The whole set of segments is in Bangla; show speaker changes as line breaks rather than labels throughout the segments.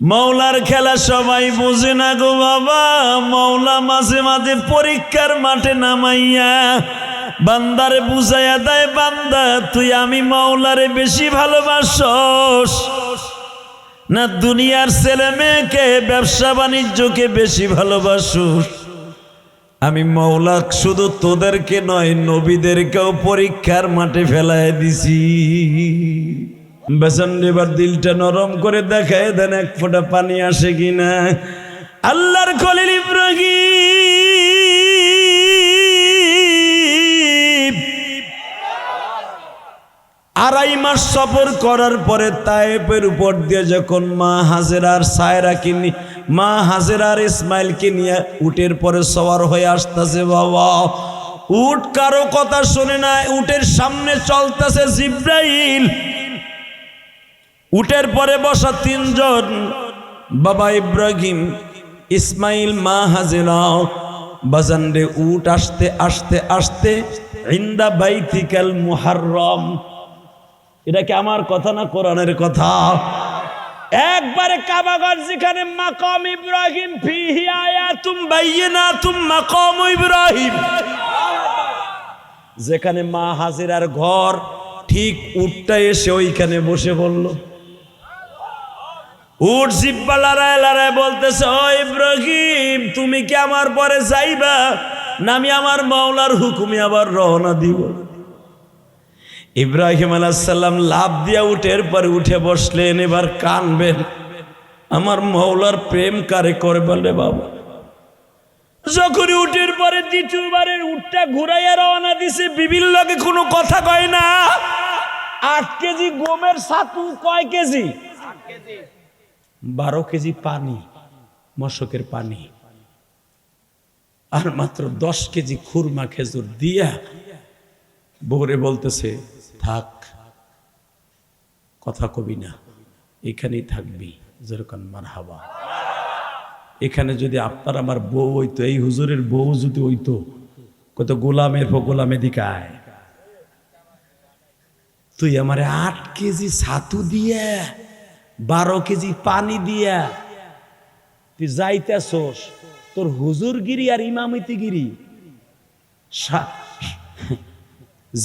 মাওলার খেলা সবাই বোঝে না গো বাবা। মাওলা মাঝে মাঝে পরীক্ষার মাঠে নামাইয়া বান্দারে বুঝাইয়া দেয়, বান্দা তুই আমি মাওলারে বেশি ভালোবাসস না দুনিয়ার ছেলে মেয়েকে ব্যবসা বাণিজ্যকে বেশি ভালোবাসস? আমি মাওলা শুধু তোদেরকে নয় নবীদেরকেও পরীক্ষার মাঠে ফেলায় দিছি। বেসন এবার দিলটা নরম করে দেখায় দেন এক ফোঁটা পানি আসে কিনা। আল্লাহর খলিল ইব্রাহিম 2.5 মাস সফর করার পরে তায়েফের উপর দিয়ে যখন মা হাজেরার সায়রাকে নিয়ে মা হাজেরার ইসমাইলকে নিয়ে উটের পরে সওয়ার হয়ে আসতেছে বাবা। উট কারো কথা শুনে না, উটের সামনে চলতেছে জিব্রাইল, উটের পরে বসা 3 জন, বাবা ইব্রাহিম, ইসমাইল, মা হাজেরা। বাজানরে উট আসতে আসতে আসতে ইনদা বাইতিকাল মুহাররম। এটা কি আমার কথা না কোরআনের কথা? একবারে কাবাগর যেখানে মাকাম ইব্রাহিম ফিহি আয়াতুম বাইয়িনাতুম মাকাম ইব্রাহিম, যেখানে মা হাজেরার ঘর ঠিক উটটা এসে ওইখানে বসে বলল। উট জিব্বা লড়ায় লড়ায় বলতেছে, ও ইব্রাহিম তুমি কি আমার পরে যাইবা না আমি আমার মাওলার হুকুমে আবার রওনা দিব? ইব্রাহিম আলাইহিস সালাম লাফ দিয়া উটের পরে উঠে বসলেন। এবার কানবেন, আমার মাওলার প্রেম কারে করে বলে বাবা। যখন উটের পরে দ্বিতীয়বারের উটটা ঘুরাইয়া রওনা দিছে, বিবির লগে কোনো কথা কয় না। 8 কেজি গমের ছাতু, কয় কেজি? 12 কেজি পানি, মশকের পানি, আর মাত্র 10 কেজি খুরমা খেজুর দিয়া বউরে বলতেছে, থাক কথা কবি না, এখানেই থাকবি। যেরকম মারহাবা। এখানে যদি আপনার আমার বউ হইতো, এই হুজুরের বউ যদি হইতো, কত গোলামের পর গোলামে দিকায়, তুই আমারে 8 কেজি ছাতু দিয়া 12 কেজি পানি দিয়া তুই যাইতেছস, তোর হুজুরগিরি আর ইমামতিগিরি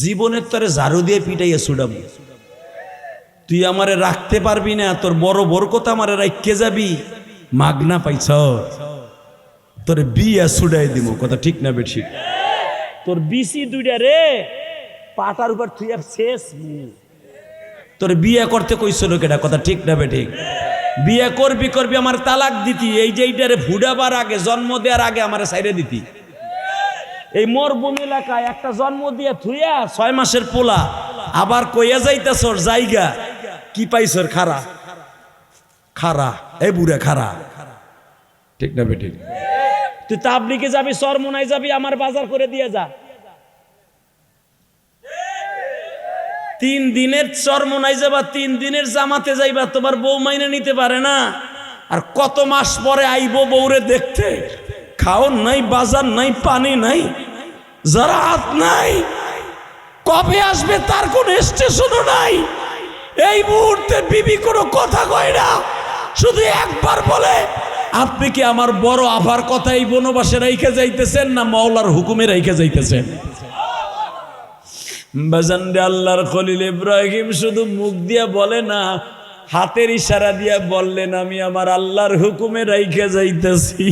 জীবনের তরে ঝাড়ু দিয়ে পিটাইয়া ছুড়াবো। তুই আমারে রাখতে পারবি না, তোর বড় বরকত আমারে রাখতে যাবি, মাগনা পাইছ, তোর বিয়া ছুড়াই দিব। কথা ঠিক না বেঠি? তোর বিসি 2টা রে পাটার উপর তুই শেষ, তোর বিয়া করতে কইছিল কেডা? কথা ঠিক না বেঠিক? বিয়া করবি করবি আমার তালাক দিতি, এই যে এইটারে ফুডাবার আগে, জন্ম দেওয়ার আগে আমারে সাইরে দিতি। এই মরুভূমি এলাকায় একটা জন্ম দিয়ে থুইয়া 6 মাসের পোলা আবার কইয়া যাইতাছর জায়গা কি পাইছর? খারা খারা, এই বুড়া খারা, ঠিক না বেঠিক? তুই তাবলিগে যাবি, চরমোনায় যাবি, আমার বাজার করে দিয়ে যা। 3 দিনের চরমোনায় যাবা, 3 দিনের জামাতে যাইবা, তোমার বউ মাইনে নিতে পারে না। আর কত মাস পরে আইবো বউরে দেখতে, খাওন নাই, বাজার নাই, পানি নাই, জারাত নাই, কবে আসবে তার কোন স্টেশনও নাই। এই মুহূর্তে বিবি কোনো কথা কয় না, শুধু একবার বলে, আপনি কি আমার বড় আভার কথা এই বনবাসে রাইখে যাইতেছেন না মাওলার হুকুমে রাইখে যাইতেছেন? বাজানরে আল্লাহর খলিল ইব্রাহিম শুধু মুখ দিয়া বলে না, হাতের ইশারা দিয়া বললেন, আমি আমার আল্লাহর হুকুমে রাইখে যাইতেছি।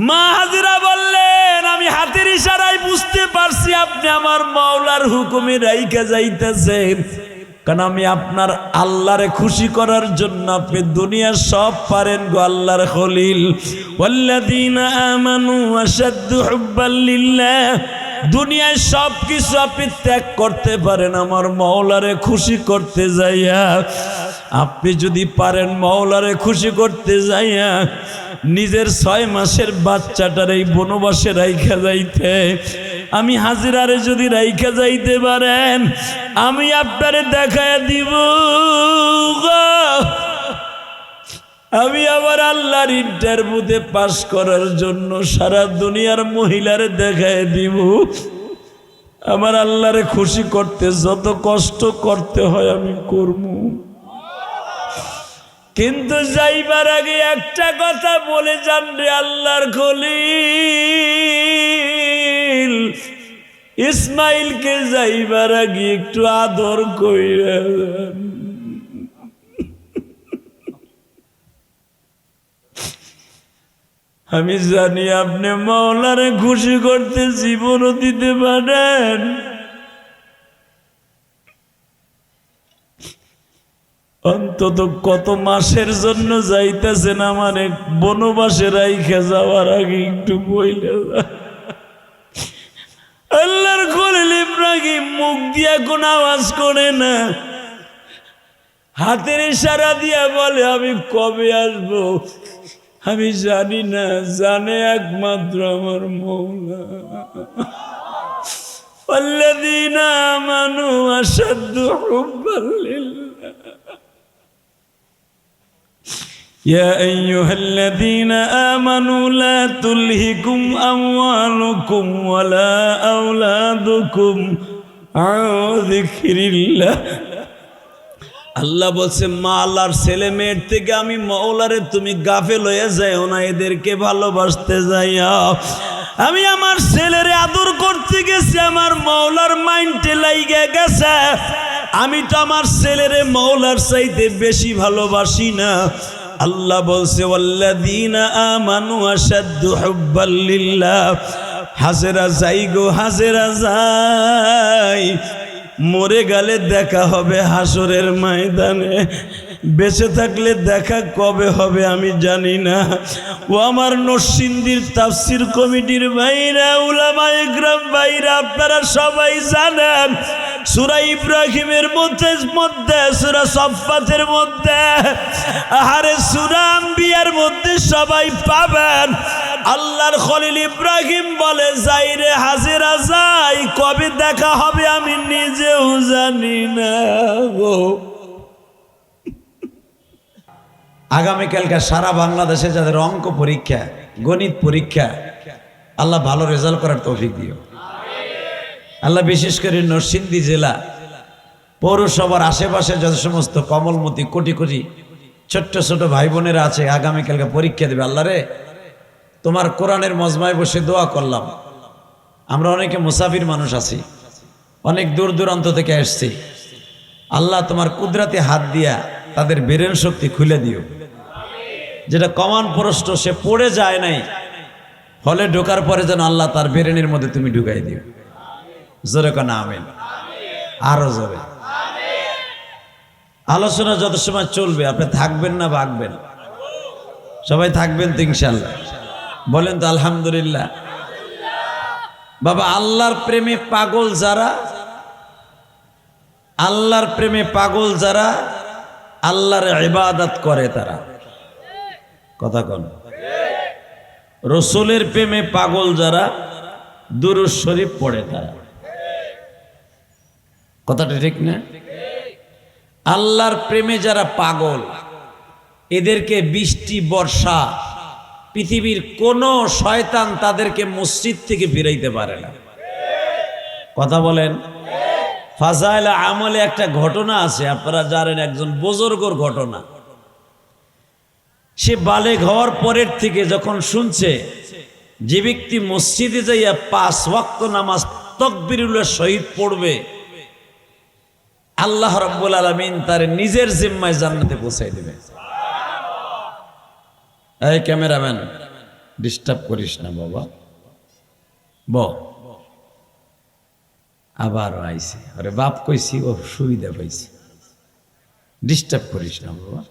মা হাজেরা বললেন, আমি হাতের ইশারায় বুঝতে পারছি আপনি আমার মাওলার হুকুমে রাইখে যাইতেছেন, কারণ আমি আপনার আল্লাহরে খুশি করার জন্য আপনি দুনিয়ার সব পারেন গো আল্লাহর খলিল। ওয়াল্লাযীনা আমানু আশাদ্দু হুব্বাল লিল্লাহ, দুনিয়ায় সব কিছু আপনি ত্যাগ করতে পারেন আমার মাওলারে খুশি করতে যাইয়া। আপনি যদি পারেন মাওলারে খুশি করতে যাইয়া নিজের 6 মাসের বাচ্চাটার এই বনবাসে রাইখা যাইতে, আমি হাজিরারে যদি রাইখা যাইতে পারেন, আমি আপনারে দেখায় দিব, আমি আবার আল্লাহর ইন্টারভিউতে পাস করার জন্য সারা দুনিয়ার মহিলারে দেখায় দিব। আমার আল্লাহরে খুশি করতে যত কষ্ট করতে হয় আমি করব। কিন্তু যাইবার আগে একটা কথা বলে যান রে আল্লাহর খলিল, ইসমাইলকে যাইবার আগে একটু আদর কইরা যান। আমি জানি আপনি মাওলারে খুশি করতে জীবনও দিতে পারেন, অন্তত কত মাসের জন্য যাইতেছেন আমার এক বনবাসে রাইখা যাওয়ার আগে একটু বইলে আল্লাহর খলিল ইব্রাহিম মুখ দিয়া কোন আওয়াজ করে না, হাতের ইশারা দিয়া বলে আমি কবে আসবো আমি জানি না, জানে একমাত্র আমার মওলা। والذين آمنوا أشد حبا لله يا أيها الذين آمنوا لا تلهكم أموالكم ولا أولادكم عن ذكر الله। আল্লাহ বলছে মাল আর ছেলে মেয়ের থেকে আমি মাওলারে তুমি গাফেল হয়ে যাও না, এদেরকে ভালোবাসতে যাইয়া আমি আমার ছেলেরে আদর করতে গেছি, আমার মাওলার মাইন্ডে লাইগা গেছে, আমি তো আমার ছেলেরে মাওলার চাইতে বেশি ভালোবাসি না। আল্লাহ বলছে ওয়াল্লাযীনা আমানু আশাদ্দু হুব্বাল লিল্লাহ। হাজেরা যাই গো হাজেরা যাই, মরে গেলে দেখা হবে হাসরের ময়দানে, বেঁচে থাকলে দেখা কবে হবে আমি জানি না। ও আমার নরসিংদীর তাফসীর কমিটির ভাইরা, উলামায়ে ইকরাম ভাইরা, আপনারা সবাই জানেন সূরা ইব্রাহিমের মধ্যে সূরা সাফফাতের মধ্যে, আরে সূরা আম্বিয়ার মধ্যে সবাই পাবেন আল্লাহর খলিল ইব্রাহিম বলে যাই রে হাজেরা যাই, কবে দেখা হবে আমি নিজেও জানি না গো। আগামীকালকে সারা বাংলাদেশে যাদের অঙ্ক পরীক্ষা, গণিত পরীক্ষা, আল্লাহ ভালো রেজাল্ট করার তৌফিক দিও। আল্লাহ বিশেষ করে নরসিংদী জেলা পৌরসভার আশেপাশে যত সমস্ত কমলমতি কোটি কোটি ছোট্ট ছোট ভাই বোনেরা আছে আগামীকালকে পরীক্ষা দেবে, আল্লাহ রে তোমার কোরআনের মজমায় বসে দোয়া করলাম, আমরা অনেকে মুসাফির মানুষ আছি, অনেক দূর দূরান্ত থেকে আসছি, আল্লাহ তোমার কুদরতি হাত দিয়া তাদের ব্রেন শক্তি খুলে দিও, যেটা কমন প্রশ্ন সে পড়ে যায় নাই, হলে ঢোকার পরে যেন আল্লাহ তার ব্রেনের মধ্যে তুমি ঢুকাই দিও। জোরে কানা আমিন, আরো জোরে। আলোচনা যত সময় চলবে আপনি থাকবেন না ভাগবেন? সবাই থাকবেন তো ইনশাল্লাহ? বলেন তো আলহামদুলিল্লাহ। বাবা আল্লাহর প্রেমে পাগল যারা, আল্লাহর প্রেমে পাগল যারা আল্লাহর ইবাদত করে তারা, কথা কোন? রসুলের প্রেমে পাগল যারা দুরূদ শরীফ পড়ে তারা, কথাটা ঠিক না? আল্লাহর প্রেমে যারা পাগল এদেরকে বৃষ্টি বর্ষা পৃথিবীর কোন শয়তান তাদেরকে মসজিদ থেকে ফিরাইতে পারে না, কথা বলেন? ফাজাইল আমলে একটা ঘটনা আছে, আপনারা জানেন, একজন বুজুর্গর ঘটনা। সে বালেগ হওয়ার পরের থেকে যখন শুনছে যে ব্যক্তি মসজিদে যাইয়া 5 ওয়াক্ত নামাজ তাকবীরুল্লাহ শহীদ পড়বে, আল্লাহ রাব্বুল আলামিন তার নিজের জিম্মায় জান্নাতে পৌঁছাই দেবে। এই ক্যামেরাম্যান ডিস্টার্ব করিস না বাবা, আবার আইছে, আরে বাপ কইছি ও সুবিধা পাইছি, ডিস্টার্ব করিস না বাবা,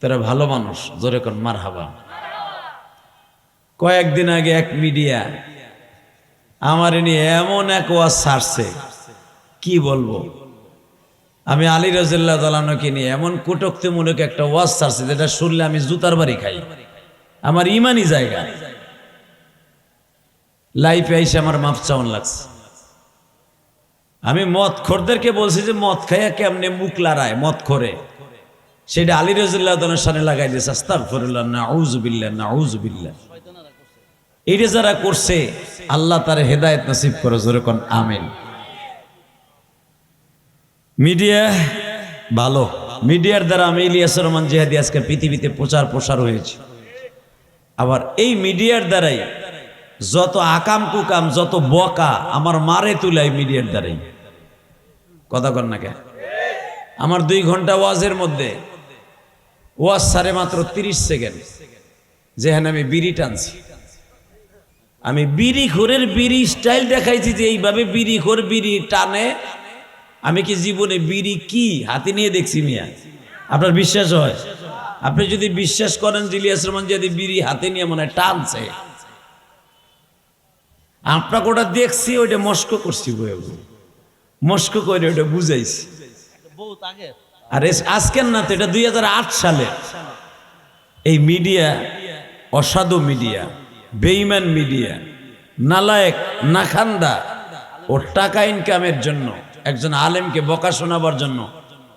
তোরা ভালো মানুষ, জোরে কোন মারহাবা। কয়েকদিন আগে এক মিডিয়া আমার নিয়ে এমন এক ওয়াজ ছাড়ছে, কি বলবো, আমি আলী রাদিয়াল্লাহু তাআলা আনহুকে নিয়ে এমন কটুক্তিমূলক একটা ওয়াজ ছাড়ছে যেটা শুনলে আমি জুতার বাড়ি খাই, আমার ইমানই জায়গা। লাইফে এসে আমার মাফ চাওয়ান লাগছে। আমি মদ খোরদেরকে বলছি যে মদ খাইয়া কেমনে মুখ লড়ায় মদ খোরে, সেটা আলী রাদিয়াল্লাহু তাআলার সামনে লাগাই দিয়েছে। আস্তাগফিরুল্লাহ, নাউযু বিল্লাহ, নাউযু বিল্লাহ। এইটা যারা করছে আল্লাহ তার হেদায়েত নসিব করে, জোরে কোন আমিন। মিডিয়া ভালো, মিডিয়ার দ্বারা আমি ইলিয়াসুর রহমান জিহাদি আজকে পৃথিবীতে প্রচার হয়েছে। আবার এই মিডিয়ার দ্বারাই যত আকাম কুকাম যত বকা আমার মারে তুলাই মিডিয়ার দ্বারাই। কথা কন না কেন? আমার 2 ঘন্টা ওয়াজের মধ্যে ওয়াজ সারে মাত্র 30 সেকেন্ড, যেখানে আমি বিড়ি টানছি। আমি বিড়ি খোরের বিড়ি স্টাইল দেখাইছি যে এইভাবে বিড়ি খোর বিড়ি টানে। আমি কি জীবনে বিড়ি কি হাতে নিয়ে দেখছি মিয়া? আপনার বিশ্বাস হয়? আপনি যদি বিশ্বাস করেন যে ইলিয়াস রহমান যদি বিড়ি হাতে নিয়ে মনে হয় টানছে, আপনাকে ওটা দেখছি, ওইটা মস্কো করছি, মস্কো করে ওটা বুঝাইছি। আর আজকের না তো, এটা 2008 সালে। এই মিডিয়া অসাধু মিডিয়া, বেঈমান মিডিয়া, নালায়েক নাখান্দা ও টাকা ইনকামের জন্য একজন আলেমকে বকা শোনাবার জন্য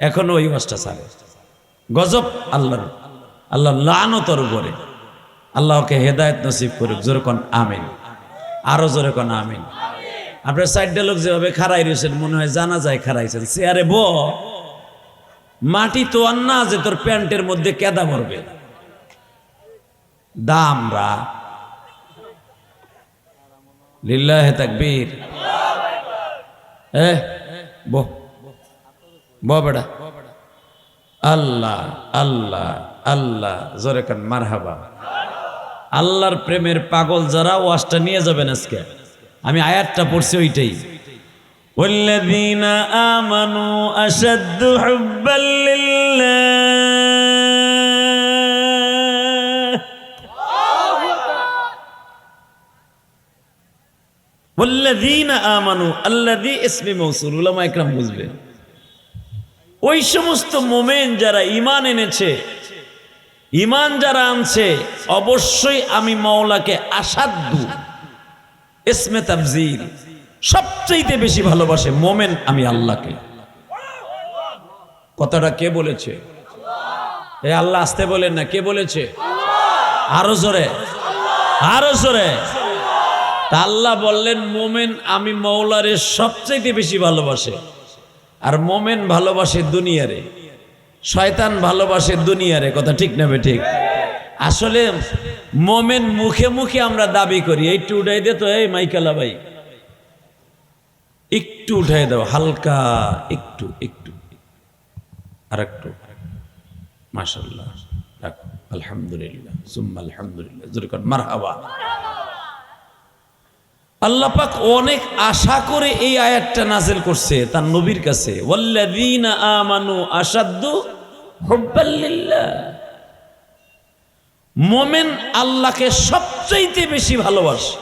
এখনো ওই ওয়াজটা চালে। গজব! আল্লাহ লানতের উপরে। আল্লাহকে হেদায়েত নসিব করুক। জোরে কোন আমিন, আরো জোরে কোন আমিন। আপনার সাইডটা লোক যেভাবে খাড়াই রয়েছেন মনে হয় জানা যায় খাড়াইছেন। চেয়ারে মাটি তো আর না যে তোর প্যান্টের মধ্যে কেদা মরবে। দামরা লিল্লাহে তাকবীর। বেটা আল্লাহ আল্লাহ আল্লাহ, জোরে কান মারহাবা। আল্লাহর প্রেমের পাগল যারা ওয়াজটা নিয়ে যাবেন আজকে। আমি আয়াতটা পড়ছি ওইটাই, ওয়াল্লাযীনা আমানু আশাদ্দু হুব্বাল লিল্লাহ, ওয়াল্লাযীনা আমানু আল্লাযী ইসমি মাওসুল। উলামা ইকরাম বুঝবে ওই সমস্ত মোমেন যারা ঈমান এনেছে, ঈমান যারা আনছে, অবশ্যই আমি মাওলাকে আসাদ্দু ইসমে তাফজিল, সবচেয়ে বেশি ভালোবাসে মোমেন আমি আল্লাহকে। কথাটা কে বলেছে? এ আল্লাহ আসতে বলেন না, কে বলেছে? আরো জোরে, আরো জোরে। তা আল্লাহ বললেন মোমেন আমি মাওলারে সবচেয়ে বেশি ভালোবাসে। আর মোমেন ভালোবাসে দুনিয়ারে, শয়তান ভালোবাসে দুনিয়ারে। কথা ঠিক না বে ঠিক? আসলে মোমেন মুখে মুখে আমরা দাবি করি। একটু উঠাই দে তো, এই মাইকালা ভাই একটু উঠাই দাও, হালকা একটু একটু, আর একটু, মাশাআল্লাহ, আলহামদুলিল্লাহ, সুম্মা আলহামদুলিল্লাহ, জোরে কর মারহাবা। আল্লাহ পাক অনেক আশা করে এই আয়াতটা নাযিল করছে তার নবীর কাছে, ওয়াল্লাযীনা আমানু আশাদ্দু হুব্বাল লিল্লাহ। মোমেন আল্লাহকে সবচেয়ে বেশি ভালোবাসে।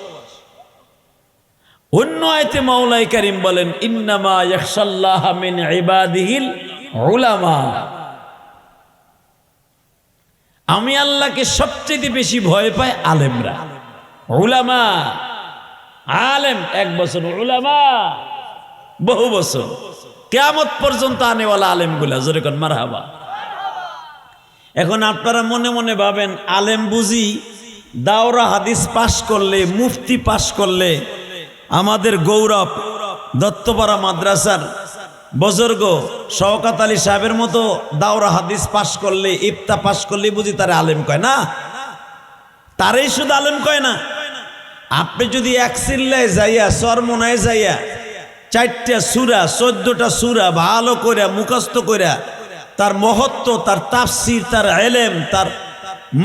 অন্য আয়াতে মাওলাই কারীম বলেন, ইন্নামা ইয়াখশাল্লাহা মিন ইবাদিহিল উলামা। আমি আল্লাহকে সবচেয়ে বেশি ভয় পাই আলেমরা। উলামা, আলেম 1 বছর, উলামা বহু বছর, কিয়ামত পর্যন্ত আনেওয়ালা আলেমগুলা। জোরে কোন মারহাবা। এখন আপনারা মনে মনে ভাবেন আলেম বুঝি দাওরা হাদিস পাশ করলে, মুফতি পাশ করলে, আমাদের গৌরব দত্তপাড়া মাদ্রাসার বুজুর্গ শওকত আলী সাহেবের মতো দাওরা হাদিস পাশ করলে, ইফতা পাশ করলে বুঝি তারা আলেম কয় না? তারাই শুধু আলেম কয় না। আপনি যদি এক চিল্লায় যাইয়া, চরমনায় যাইয়া 4টা সূরা 14টা সূরা ভালো করে মুখস্থ করে তার মহত্ব, তার তাফসীর, তার ইলম, তার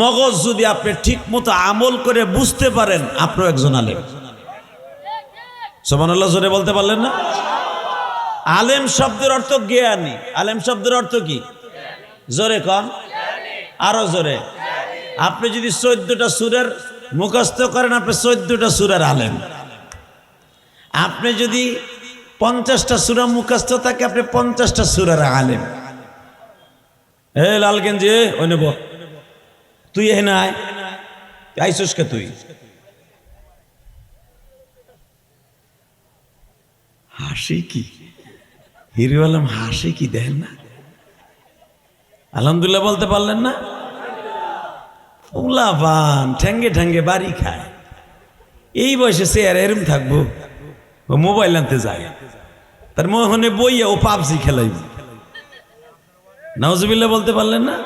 মগজ যদি আপনি ঠিক মতো আমল করে বুঝতে পারেন, আপনিও একজন আলেম। সুবহানাল্লাহ, জোরে বলতে পারলেন না? আলেম শব্দের অর্থ জ্ঞানী। আলেম শব্দের অর্থ কি? জোরে কন, আরো জোরে। আপনি যদি 14টা সূরার মুখস্থ করেন, আপনি 14টা সূরার আলেম। আপনি যদি 50টা সূরা মুখস্থ থাকে, আপনি 50টা সূরার আলেম। এ লালগঞ্জি, ওই নেব তুই এ নাই আইসুস কে? তুই হাসি কি? হিরো আলম হাসি কি দেখেন না? আলহামদুলিল্লাহ বলতে পারলেন না? উলাবান ঠ্যাঙ্গে ঠ্যাঙ্গে বাড়ি খায়। এই বয়সে সে আর এরম থাকবো? ও মোবাইল আনতে যায়, তার মোহনে বইয়া ও পাবজি খেলাই। নাউজুবিল্লাহ বলতে পারলেন না?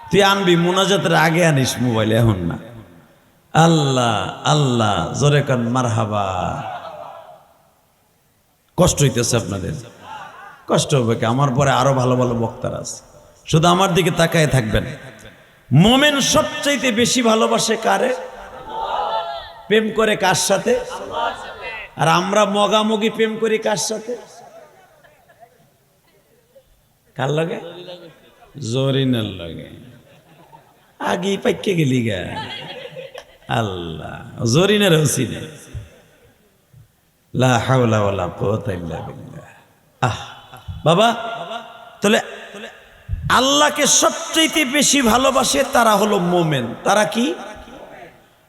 তুই আনবি মুনাজাতের আগে আনিস মোবাইল, এখন না। আল্লাহ আল্লাহ জোরে কান মারহাবা। কষ্ট হইতেছে আপনাদের? কষ্ট হবে কি, আমার পরে আরো ভালো ভালো বক্তারা আছে, শুধু আমার দিকে তাকায় থাকবেন। মোমেন সবচাইতে বেশি ভালোবাসে কারে? প্রেম করে কার সাথে? আর আমরা মগামগি প্রেম করি কার সাথে? কার লাগে? জরিনার লাগে। আগে পাইকে গেলি গা। আল্লাহ জরিনার ওসিলে লা হাওলা ওয়ালা কুওয়াতা ইল্লা বিল্লাহ। বাবা, তাহলে আল্লাহকে সবচেয়ে বেশি ভালোবাসে তারা হলো মোমেন। তারা কি?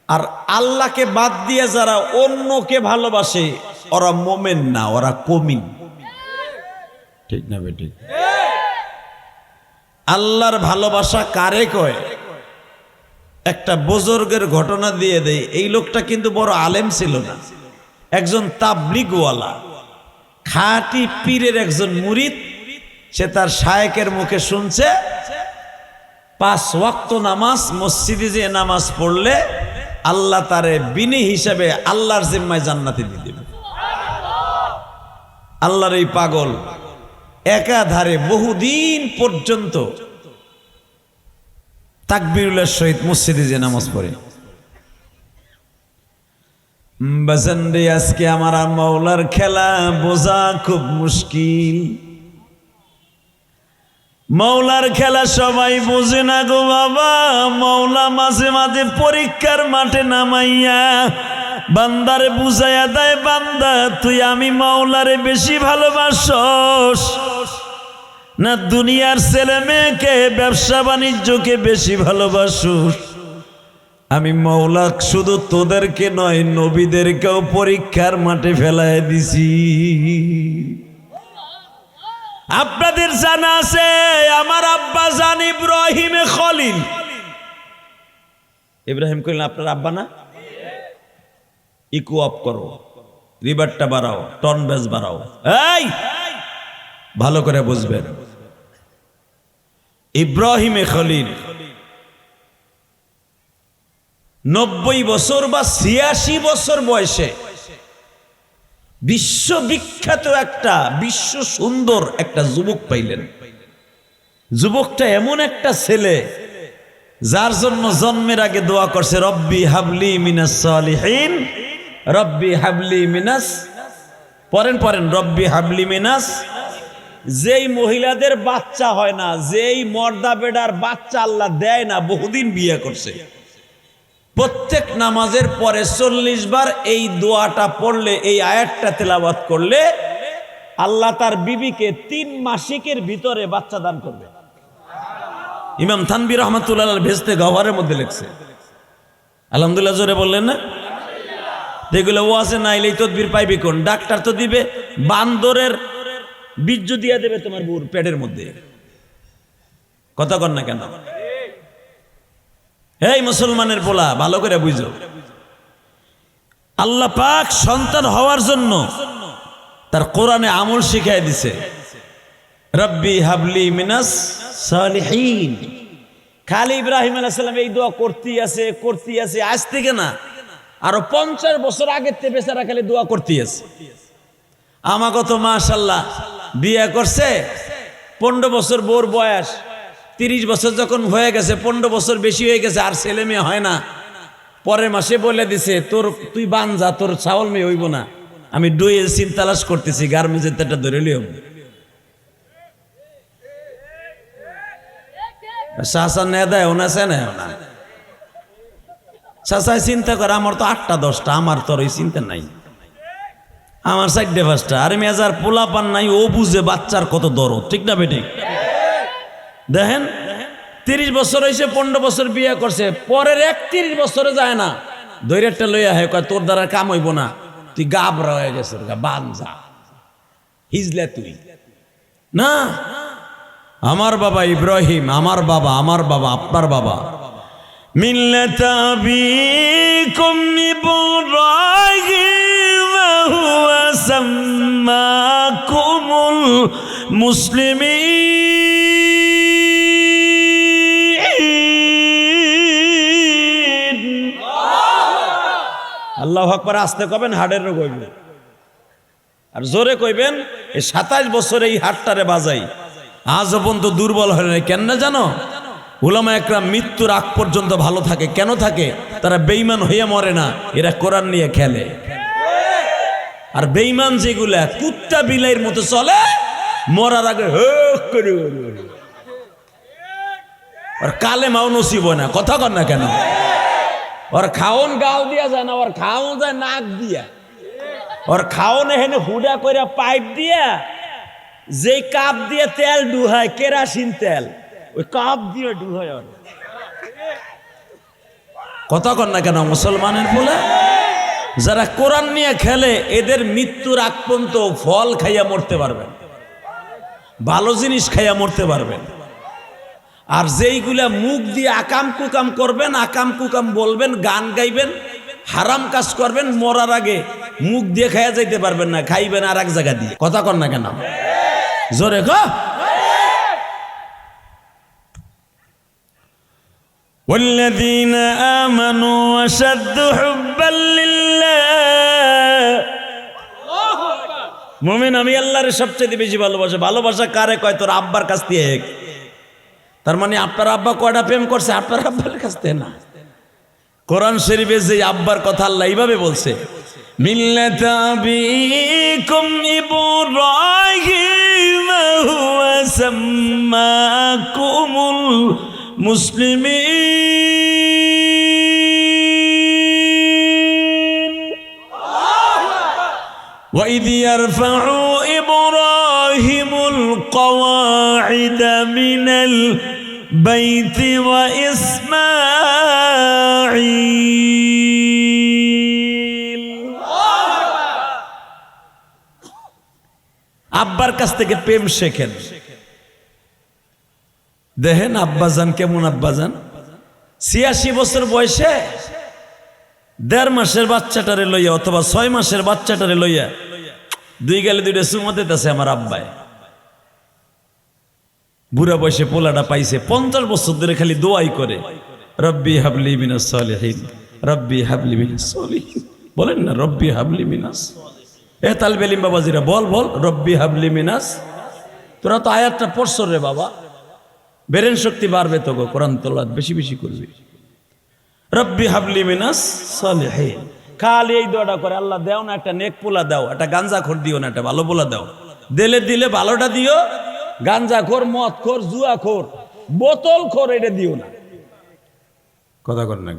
আর আল্লাহকে বাদ দিয়ে যারা অন্যকে ভালোবাসে ওরা মোমেন না, ওরা কমিন। ঠিক না বেটি? আল্লাহর ভালোবাসা কারে কয়? একটা বুজুর্গের ঘটনা দিয়ে দেই। এই লোকটা কিন্তু বড় আলেম ছিল না, একজন তাবলিগওয়ালা, খাঁটি পীরের একজন মুরিদ। সে তার শায়েকের মুখে শুনছে 5 ওয়াক্ত নামাজ মসজিদে যে নামাজ পড়লে আল্লাহ তারে বিনি হিসাবে আল্লাহর জিম্মায় জান্নাতে দিয়ে দেবে। আল্লাহর এই পাগল একাধারে বহুদিন পর্যন্ত তাকবীরুল্লাহর সহিত মসজিদে যে নামাজ পড়ে। বাজানরে, আজকে আমার মাওলার খেলা বোঝা খুব মুশকিল। মাওলার খেলা সবাই বোঝে না গো বাবা। মাওলা মাঝে মাঝে পরীক্ষার মাঠে নামাইয়া বান্দারে বুঝাইয়া দেয়, বান্দা তুই আমি মাওলারে বেশি ভালোবাসস না দুনিয়ার ছেলে মেয়েকে, ব্যবসা বাণিজ্যকে বেশি ভালোবাসস? আমি মাওলা শুধু তোদেরকে নয় নবীদেরকেও পরীক্ষার মাঠে ফেলায় দিছি। আপনাদের জানা আছে আমার আব্বা জান ইব্রাহিম খলিল। ইব্রাহিম কইলেন আপনার আব্বা না? ইকো অফ করো, রিভারটা বাড়াও, টন বেস বাড়াও। এই ভালো করে বুঝবেন, ইব্রাহিম খলিল 90 বছর বা 86 বছর বয়সে বিশ্ববিখ্যাত একটা বিশ্ব সুন্দর একটা যুবক পাইলেন। যুবকটা এমন একটা ছেলে যার জন্য জন্মের আগে দোয়া করছে, রব্বি হাবলি মিনাস সালিহিন, রব্বি হাবলি মিনাস, পড়েন রব্বি হাবলি মিনাস। যেই মহিলাদের বাচ্চা হয় না, যেই মর্দা বেডার বাচ্চা আল্লাহ দেয় না, বহুদিন বিয়ে করছে, প্রত্যেক নামাজের পরে 40 বার এই দোয়াটা পড়লে, এই আয়াতটা তেলাওয়াত করলে আল্লাহ তার বিবিকে 3 মাসিকের ভিতরে বাচ্চা দান করবে। ইমাম থানবী রহমাতুল্লাহ ভেস্তে গহরের মধ্যে লিখছে। আলহামদুলিল্লাহ জোরে বললেন না? যেগুলো ও আছে না এলেই তদবির পাইবে কোন? ডাক্তার তো দিবে বান্দরের বীর্য দিয়া দেবে তোমার বুর পেটের মধ্যে। কথা কর না কেন? এই মুসলমানের পোলা, ভালো করে বুঝো, আল্লাহ পাক সন্তান হওয়ার জন্য তার কোরআনে আমল শিখাই দিছে, রব্বি হাবলি মিনাস সালিহিন। খালি ইব্রাহিম আলাইহিস সালাম এই দোয়া করতেই আছে আজ থেকে না, আরো 50 বছর আগের থেকে বেচারা খালি দোয়া করতেই আছে। আমাকে তো মাশাআল্লাহ বিয়ে করছে 15 বছর, বোর বয়স 30 বছর যখন হয়ে গেছে, 15 বছর বেশি হয়ে গেছে, আর ছেলে মেয়ে হয় না। পরের মাসে বলে দিছে, তুই বানজা, তোর ছাওল মেয়ে হইব না, আমি ডুয়ে চিন্তালাস করতেছি, গার্মেন্টসের একটা ধরে লিও। শাসা নে দেয় ওনা সে না শাসায় চিন্তা করে, আমার তো 8টা 10টা, আমার তোর ওই চিন্তা নাই, আমার 4টে 5টা। আর মেজার পোলা পান নাই, ও বুঝে বাচ্চার কত দরদ। ঠিক না বেঠিক? দেখেন 30 বছর হয়েছে, 15 বছর বিয়ে করছে, পরের 31 বছরে যায় না, দৈরেরটা লইয়া হয়, কয় তোর দ্বারা কাম হইব না, তুই গাবরা হয়ে গেছে, বানজা হিজলে তুই না। আমার বাবা ইব্রাহিম, আমার বাবা আপনার বাবা, মিল্লাত আবিকুম ইব্রাহিম হুয়া সাম্মাকুমুল মুসলিমিন। আল্লাহু আকবার আস্তে কবেন, হাড়ের রোগ হইবে। আর জোরে কইবেন, এই 27 বছর এই হাড়টারে বাজাই, আজ পর্যন্ত দুর্বল হয় না। কেন না জানো? উলামা একরাম মৃত্যুর আগ পর্যন্ত ভালো থাকে। কেন থাকে? তারা বেঈমান হইয়া মরে না, এরা কোরআন নিয়ে খেলে। আর বেঈমান যেগুলা কুত্তা বিলাইয়ের মতো চলে, মরার আগে হক করে আর কালেমাও নসিব হয় না। কথা কর না কেন? ওর খাওন গাও দিয়া যায় না, ওর খাওন যায় নাক দিয়া। ওর খাওন এখানে হুডা করে পাইপ দিয়া, যে কাপ দিয়ে তেল ডুহায়, কেরাসিন তেল, ওই কাপ দিয়ে ডুহায়। ওর কথা কর না কেন? মুসলমানের বলে যারা কোরআন নিয়ে খেলে, এদের মৃত্যুর আগ পর্যন্ত ফল খাইয়া মরতে পারবেন, ভালো জিনিস খাইয়া মরতে পারবেন। আর যেইগুলা মুখ দিয়ে আকাম কুকাম করবেন, আকাম কুকাম বলবেন, গান গাইবেন, হারাম কাজ করবেন, মরার আগে মুখ দিয়ে খাইয়া যাইতে পারবেন না, খাইবেন আর এক জায়গা দিয়ে। কথা কর না কেন? জোরে ক। والذين آمنوا أشد حبا لله। মুমিন আমি আল্লাহর সবচেয়ে বেশি ভালোবাসে। ভালোবাসা কারে কয়? তোর আব্বার কাছ থেকে। তার মানে আপনার আব্বা কয়টা প্রেম করছে? আপনার আব্বার কাছ থেকে না। কোরআন শরীফে যে আব্বার কথা আল্লাহ এইভাবে বলছে, মিল্লাতা আবিকুম ইব্রাহিম হুয়া সাম্মাকুমুল মুসলিমিন ওয়া ইয ইয়ারফাউ ইব্রাহিমুল কওয়াইদা মিনাল বাইতি ওয়া ইসমাঈল। আব্বার কাছ থেকে প্রেম শেখেন। দেখেন আব্বাজান কেমন আব্বাজান, 86 বছর বয়সে 1.5 মাসের বাচ্চাটারে লইয়া অথবা 6 মাসের বাচ্চাটারে লইয়া 2 গালে 2টা চুমা দিতেছে আমার আব্বাই। বুড়া বয়সে পোলাটা পাইছে, 50 বছর ধরে খালি দোয়াই করে, রব্বি হাবলি মিনাস সালিহিন, রব্বি হাবলি মিনাস সালিহিন। বলেন না রব্বি হাবলি মিনাস। এ তালবে ইলম বাবাজিরা বল বল, রব্বি হাবলি মিনাস। তোরা তো আয়াতটা পড়ছ রে বাবা, ব্রেন শক্তি বাড়বে তো, কোরআন তেলাওয়াত বেশি বেশি করবি। রব্বি হাবলি মিনাস সালিহিন, খালি এই দোয়াটা করে, আল্লাহ দাও না একটা নেক পোলা দাও, একটা গাঞ্জাখোর দিও না, একটা ভালো পোলা দাও। দিলে দিলে ভালোটা দিও, গাঞ্জাখোর, মদখোর, জুয়াখোর, বোতলখোর এটা দিও না। কথা কর না,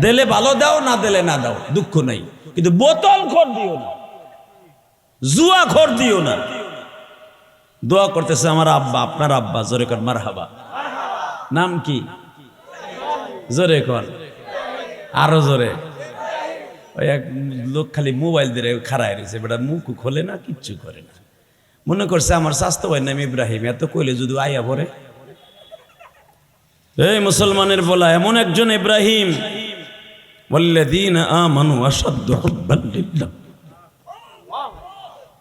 দিলে ভালো দাও, না দিলে না দাও, দুঃখ নাই, কিন্তু বোতলখোর দিও না, জুয়াখোর দিও না। দোয়া করতেছে আমার আব্বা, আপনার আব্বা। জোরে কর মারহাবা। নাম কি? জোরে কর, আরো জোরে। ওই এক লোক খালি মোবাইল দিয়ে খাড়ায় রয়েছে, বেটা মুখ খোলে না, কিচ্ছু করে না। মনে করছে আমার স্বাস্থ্য ভাই নাম ইব্রাহিম, এত কইলে যদি আয়া পড়ে। এই মুসলমানের বলা এমন একজন ইব্রাহিম, ওয়াল্লাযীনা আমানু আশাদ্দু হুব্বান লিল্লাহ।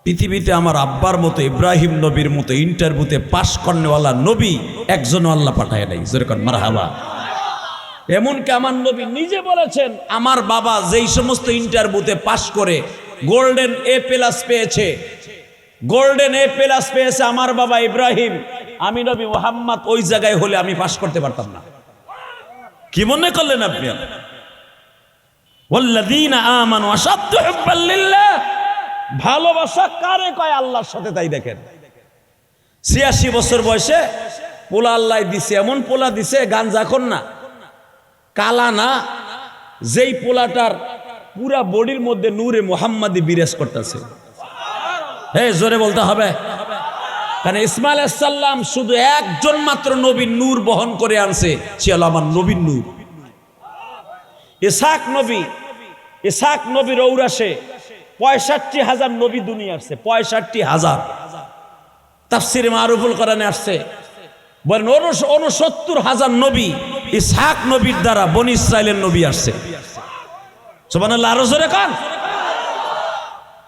পৃথিবীতে আমার আব্বার মতো, ইব্রাহিম নবীর মতো ইন্টারভিউতে পাশ করনেওয়ালা নবী একজনও আল্লাহ পাঠায় নাই। যেরকম মারহাবা। এমনকি আমার নবী নিজে বলেছেন, আমার বাবা যেই সমস্ত ইন্টারভিউতে পাশ করে গোল্ডেন A+ পেয়েছে, গোল্ডেন A+ পেয়েছে আমার বাবা ইব্রাহিম, আমি নবী মুহাম্মদ ওই জায়গায় হলে আমি পাশ করতে পারতাম না। কি মনে করলেন আপনি? ওয়াল্লাযীনা আমানু আশাদ্দু হুব্বান লিল্লাহ। ভালোবাসা কারে কয়? আল্লাহর সাথে। তাই দেখেন 86 বছর বয়সে পোলা আল্লাহ দিছে, এমন পোলা দিছে গাঞ্জাখোর না, কালা না, যেই পোলাটার পুরা বডির মধ্যে নূরে মুহাম্মাদি বিরাজ করতেছে। হ্যাঁ জোরে বলতে হবে, কারণ ইসমাইল আলাইহিস সালাম শুধু একজন মাত্র নবীর নূর বহন করে আনছে, সে হলো আমার নবীর নূর। ইসহাক নবীর ঔরাসে 65,000 নবী দুনিয়া আসছে, 65,000। তাফসিরে মারুফুল কোরআনে আসছে, বলেন 69,000 নবী ইসহাক নবীর দ্বারা বনি ইসরাইলের নবী আসছে। সুবহানাল্লাহ, আরো জোরে কান।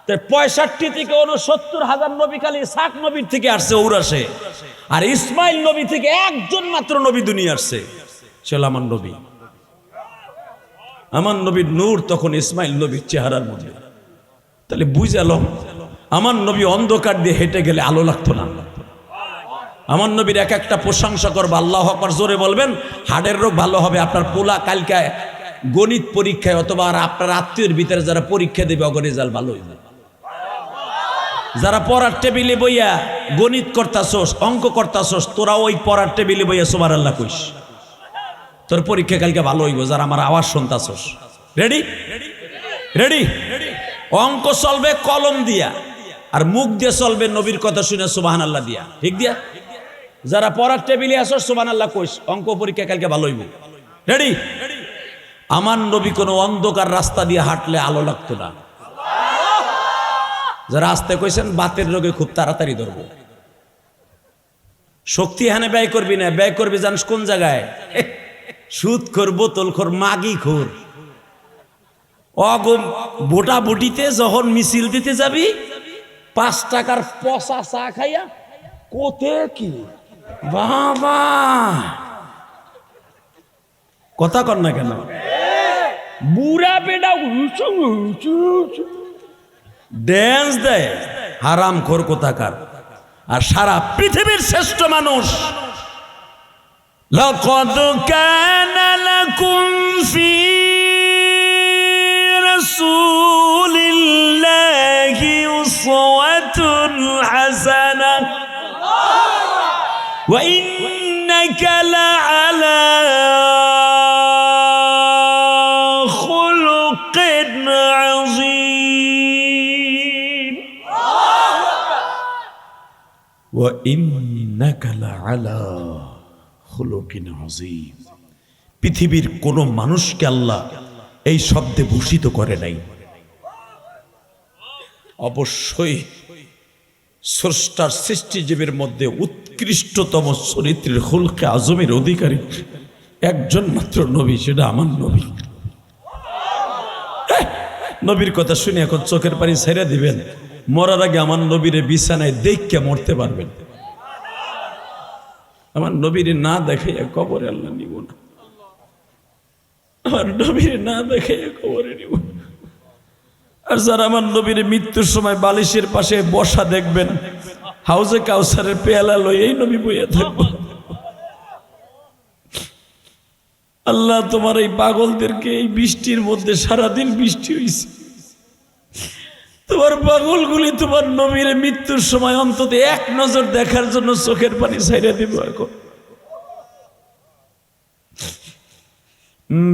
65 থেকে 69,000 নবী খালি ইসহাক নবীর থেকে আসছে ঔরাসে, আর ইসমাইল নবী থেকে একজন মাত্র নবী দুনিয়া আসছে, সে হলো আমার নবী। আমার নবীর নূর তখন ইসমাইল নবীর চেহারার মধ্যে। তাহলে বুঝালো আমার নবী অন্ধকার দিয়ে হেঁটে গেলে আলো লাগতো না। আমার নবীর এক একটা প্রশংসা করবো, আল্লাহ আকবার জোরে বলবেন, হার্টের রোগ ভালো হবে। আপনার পোলা কালকে গণিত পরীক্ষায় অথবা আপনার আত্মীয়ের ভিতরে যারা পরীক্ষা দেবে অগ রেজাল্ট ভালো হইবে। যারা পড়ার টেবিলে বইয়া গণিত করতাছোস, অঙ্ক করতাছোস, তোরা ওই পড়ার টেবিলে বইয়া সুবহানাল্লাহ কইস, তোর পরীক্ষা কালকে ভালো হইব। যারা আমার আওয়াজ শুনতাছোস, রেডি রেডি। অঙ্ক চলবে কলম দিয়া, আর মুখ দিয়ে চলবে নবীর কথা শুনে সুবহানাল্লাহ দিয়া, ঠিক দিয়া। যারা পড়ার টেবিলে আসো সুবহানাল্লাহ কইস, অঙ্ক পরীক্ষা কালকে ভালো হইব। রেডি। আমার নবী কোনো অন্ধকার রাস্তা দিয়ে হাঁটলে আলো লাগতো না। যারা আসতে কইছেন বাতের রোগে খুব তাড়াতাড়ি ধরবো। শক্তি হানে ব্যয় করবি না, ব্যয় করবি জানিস কোন জায়গায়? সুদ খোর, বোতল খোর, মাগি খোর। অগম বোটা বুটিতে যখন মিছিল দিতে যাবি 5 টাকার পচা চা খাইয়া কোতে কি বাবা কথা কর না কেন? বুড়া বেডা ড্যান্স দেয়, হারাম খোর কোথাকার। আর সারা পৃথিবীর শ্রেষ্ঠ মানুষ, লাকাদ কানা লাকুম ফি রাসূলিল্লাহি উসওয়াতুন হাসানাহ ওয়া ইন্নাকা লাআলা খুলুকিন আযীম ওয়া ইন্নাকা লাআলা খুলুকিন আযীম। পৃথিবীর কোন মানুষকে আল্লাহ এই শব্দে ভূষিত করে নাই। অবশ্যই স্রষ্টার সৃষ্টিজীবের মধ্যে উৎকৃষ্টতম চরিত্রের খুলকে আজমের অধিকারী একজন মাত্র নবী, সেটা আমার নবী। নবীর কথা শুনে এখন চোখের পানি ছেড়ে দিবেন, মরার আগে আমার নবীরে বিছানায় দেখে মরতে পারবেন। আমার নবীরে না দেখে কবরে আল্লাহ নিব না, আমার নবীরে না দেখে কবরে নিব। আর যারা আমার নবীর মৃত্যুর সময় বালিশের পাশে বসা দেখবেন, হাউজে কাউসারের পেয়ালা লই এই নবী বইয়া থাকবো। আল্লাহ তোমার এই পাগলদেরকে, এই বৃষ্টির মধ্যে সারাদিন বৃষ্টি হয়েছে, তোমার পাগলগুলি তোমার নবীর মৃত্যুর সময় অন্তত এক নজর দেখার জন্য চোখের পানি ছাইড়া দিব। এখন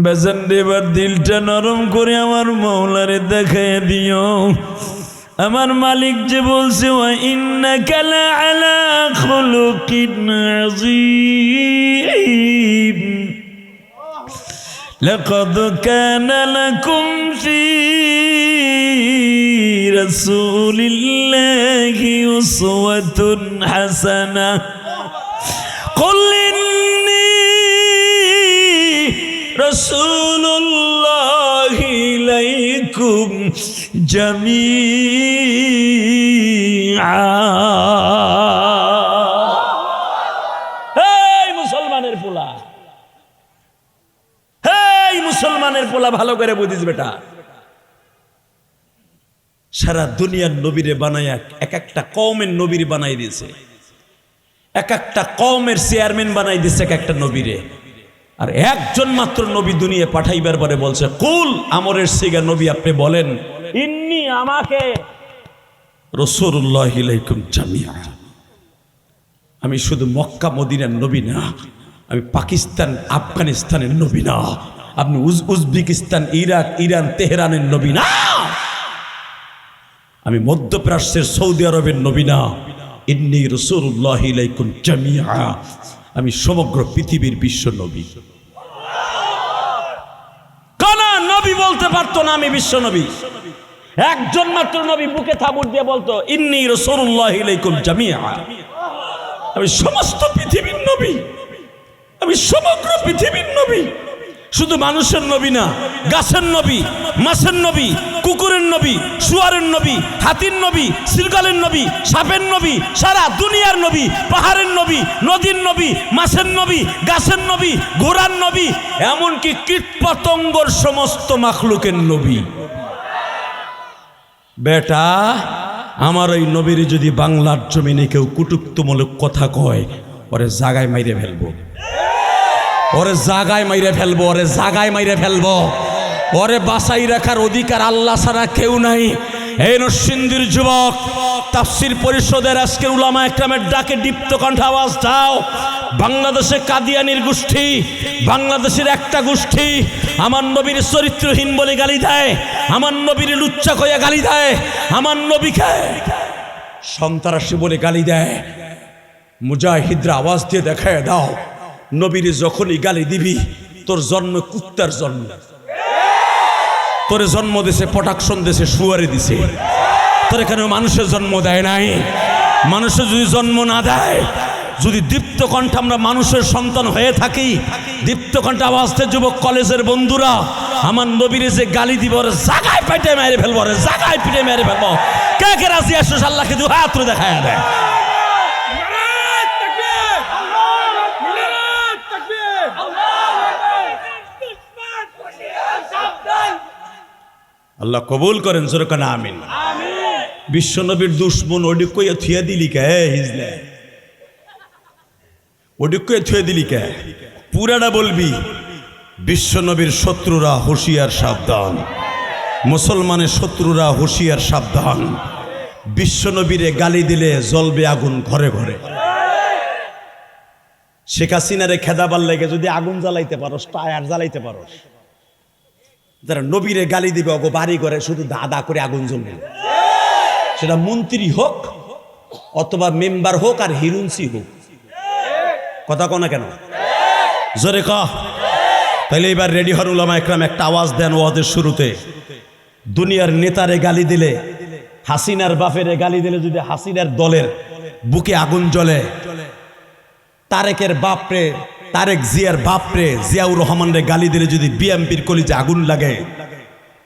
বেজান এবার দিলটা নরম করে আমার মৌলারে দেখায় দিও। আমার মালিক যে বলছে ওয়া ইন্নাকা লাআলা খুলুকিন আযীম, লাকাদ কানা লাকুম ফি রাসূলিল্লাহি উসওয়াতুন হাসানাহ কুল রাসূলুল্লাহি ইলাইকুম জামিআ। এই মুসলমানের পোলা, এই মুসলমানের পোলা, ভালো করে বুঝিস বেটা। সারা দুনিয়ার নবীরে বানায়া এক একটা কওমের নবীর বানাই দিয়েছে, এক একটা কওমের চেয়ারম্যান বানাই দিয়েছে এক একটা নবীরে। আর একজন মাত্র নবী দুনিয়া পাঠাইবার পরে বলছে কুল আমরের সিগা নবী আপনি বলেন ইন্নি আমাকে রাসূলুল্লাহি ইলাইকুম জামিআ। আমি শুধু মক্কা মদিনার নবী না, আমি পাকিস্তান আফগানিস্তানের নবী না, আপনি উজবেকিস্তান ইরাক ইরান তেহরানের নবী না, আমি মধ্যপ্রাচ্যের সৌদি আরবের নবী না, ইন্নী রাসূলুল্লাহি ইলাইকুম জামিআ, আমি সমগ্র পৃথিবীর বিশ্ব নবী। কোন নবী বলতে পারতো না আমি বিশ্ব নবী? একজন মাত্র নবী বুকে থাবুর দিয়ে বলতো ইন্নী রাসূলুল্লাহি ইলাইকুম জামিআ, আমি সমস্ত পৃথিবীর নবী, আমি সমগ্র পৃথিবীর নবী। শুধু মানুষের নবী না, গাছের নবী, মাছের নবী, কুকুরের নবী, শুয়ারের নবী, হাতির নবী, শৃগালের নবী, সাপের নবী, সারা দুনিয়ার নবী, পাহাড়ের নবী, নদীর নবী, মাছের নবী, গাছের নবী, ঘোড়ার নবী, এমনকি কীট পতঙ্গর সমস্ত মাখলুকের নবী। বেটা, আমার ওই নবীর যদি বাংলার জমিনে কেউ কটূক্তিমূলক কথা কয়, ওরে জাগায় মাইরে ফেলবো, ওরে জাগায় মাইরে ফেলবো, ওরে জাগায় মাইরে ফেলবো। ওরে বাঁচাই রাখার অধিকার আল্লাহ ছাড়া কেউ নাই। এই নরসিংদীর যুবক, তাফসীর পরিষদের আজকের উলামা একরামের ডাকে দীপ্ত কণ্ঠে আওয়াজ দাও। বাংলাদেশে কাদিয়ানির গোষ্ঠী, বাংলাদেশের একটা গোষ্ঠী আমার নবীর চরিত্রহীন বলে গালি দেয়, আমার নবীর লুচ্চা কইয়া গালি দেয়, আমার নবীকে সন্ত্রাসী বলে গালি দেয়। মুজাহিদরা আওয়াজ দিয়ে দেখায় দাও, নবীর যখনই গালি দিবি তোর জন্ম কুত্তার জন্ম, তোরে জন্ম দিছে প্রোটেকশন দিছে, শুয়ারে দিছে, তোর এখানে মানুষের জন্ম দেয় নাই। মানুষের যদি জন্ম না দেয়, যদি দীপ্ত কণ্ঠে আমরা মানুষের সন্তান হয়ে থাকি, দীপ্ত কণ্ঠে আওয়াজতে যুবক কলেজের বন্ধুরা, আমার নবীরে যে গালি দিব ওরে জাগায় পেটে মেরে ফেলবো, ওরে জাগায় পিটে মেরে ফেলবো। কে কে রাজি আসো? আল্লাহকে দু হাত তুলে দেখায় দেয়। আল্লাহ কবুল করেন, জোরকান আমিন। বিশ্ব নবীর দুশ্মন ওডি কইয়া থুয়া দিলি কে? হিজলে ওডি কইয়া থুয়া দিলি কে? পুরাটা বলবি। বিশ্ব নবীর শত্রুরা হুঁশিয়ার সাবধান, মুসলমানের শত্রুরা হুঁশিয়ার সাবধান। বিশ্ব নবীরে গালি দিলে জ্বলবে আগুন ঘরে ঘরে। শেখ হাসিনারে খেদাবার লেগে যদি আগুন জ্বালাইতে পারোস, টায়ার জ্বালাইতে পারোস, যারা নবীরে গালি দিবে ওগো বাড়ি করে শুধু দাদা করে আগুন জ্বলবে। সেটা মন্ত্রী হোক অথবা মেম্বার হোক আর হিরুন্সি হোক। কথা কও না কেন? জোরে ক। তাইলে এবার রেডি হন উলামা একরাম, একটা আওয়াজ দেন ওয়াজের শুরুতে। দুনিয়ার নেতারে গালি দিলে, হাসিনার বাপেরে গালি দিলে যদি হাসিনার দলের বুকে আগুন জ্বলে, তারেকের বাপরে, তারেক জিয়ার বাপরে জিয়াউর রহমানরে গালি দিলে যদি বিএমপির কলিজে আগুন লাগে,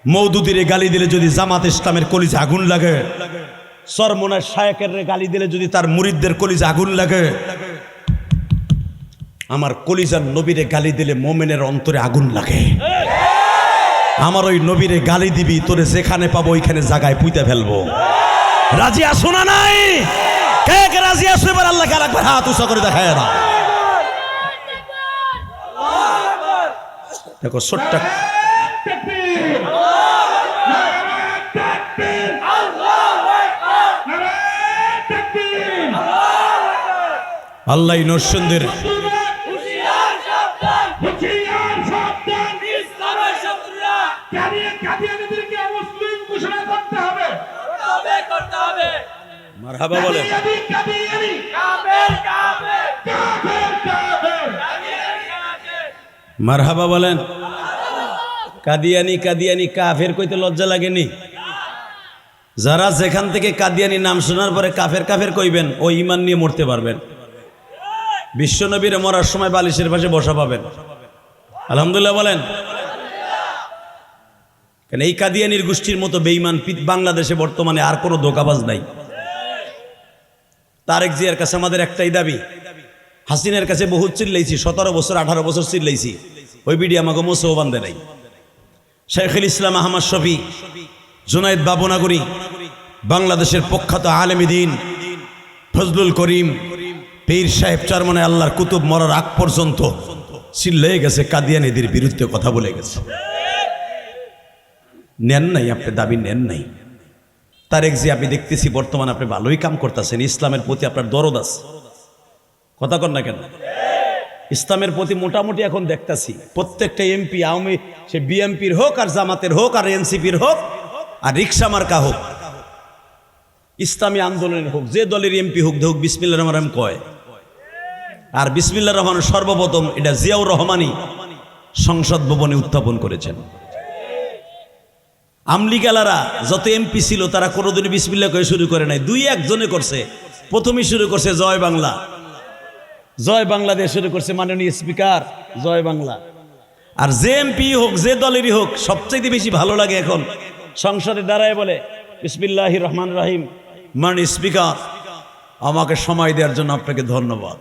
মওদুদিরে গালি দিলে যদি জামাত ইসলামের কলিজে আগুন লাগে, সরমনের শায়েকের গালি দিলে যদি তার মুরিদদের কলিজে আগুন লাগে, আমার কলিজার নবীরে গালি দিলে মোমেনের অন্তরে আগুন লাগে। আমার ওই নবীরে গালি দিবি, তোরে যেখানে পাবো ওইখানে জায়গায় পুঁতে ফেলবো। রাজি আসো না নাই? কে কে রাজি আসো? এবার আল্লাহকে আরেকবার হাত উঁচা করে দেখায় না। দেখো ছোট্ট আল্লাহ নরসিংদীর মারহাবা বলেন। মারহাবা বলেন। কাদিয়ানি কাদিয়ানি কাফের কইতে লজ্জা লাগেনি? যারা যেখান থেকে কাদিয়ানি নাম শোনার পরে কাফের কাফের কইবেন, ও ঈমান নিয়ে মরতে পারবেন। বিশ্বনবীর মরার সময় বালিশের পাশে বসা পাবেন। আলহামদুলিল্লাহ বলেন। কেন এই কাদিয়ানির গোষ্ঠীর মতো বেঈমান বাংলাদেশে বর্তমানে আর কোনো ধোঁকাবাজ নাই। তারেক জিয়ার কাছে আমাদের একটাই দাবি, হাসিনের কাছে বহুত চিল্লাইছি, 17 বছর 18 বছর চিল্লাইছি, ওই বিডি আমাকে মোসেও বান্ধে নাই। শেখুল ইসলাম আহমদ শফি, জুনায়েদ বাবুনাগরী, বাংলাদেশের প্রখ্যাত আলেম দ্বীন ফজলুল করিম, পীর সাহেব চরমনে আল্লাহর কুতুব মরার আগ পর্যন্ত চিল্লাই গেছে, কাদিয়ানীদের বিরুদ্ধে কথা বলে গেছে। নেন নাই, আপনি দাবি নেন নাই। তারেক জি, আমি দেখতেছি বর্তমানে আপনি ভালোই কাম করতেছেন, ইসলামের প্রতি আপনার দরদ আছে। কথা কন না কেন? ইসলামের প্রতি মোটামুটি এখন দেখতেছি প্রত্যেকটা এমপি, আওয়ামী, সে বিএমপির হোক আর জামাতের হোক আর এনসিপির হোক আর রিক্সা মার্কা হোক, ইসলামী আন্দোলনের হোক, যে দলের এমপি হোক, হোক বিসমিল্লাহির রহমানির রহিম কয়। আর বিসমিল্লাহির রহমান সর্বপ্রথম এটা জিয়াউর রহমানই সংসদ ভবনে উত্থাপন করেছেন। আমলিগালারা যত এমপি ছিল তারা কোনোদিনই বিসমিল্লাহ করে শুরু করে নাই, 2-1 জনে করছে। প্রথমেই শুরু করছে জয় বাংলা, জয় বাংলা দিয়ে শুরু করছে মাননীয় স্পিকার, জয় বাংলা। আর যে এমপি হোক, যে দলেরই হোক, সবচাইতে বেশি ভালো লাগে এখন সংসদে দাঁড়ায় বলে বিসমিল্লাহির রহমানির রহিম, মাননীয় স্পিকার, আমাকে সময় দেওয়ার জন্য আপনাকে ধন্যবাদ।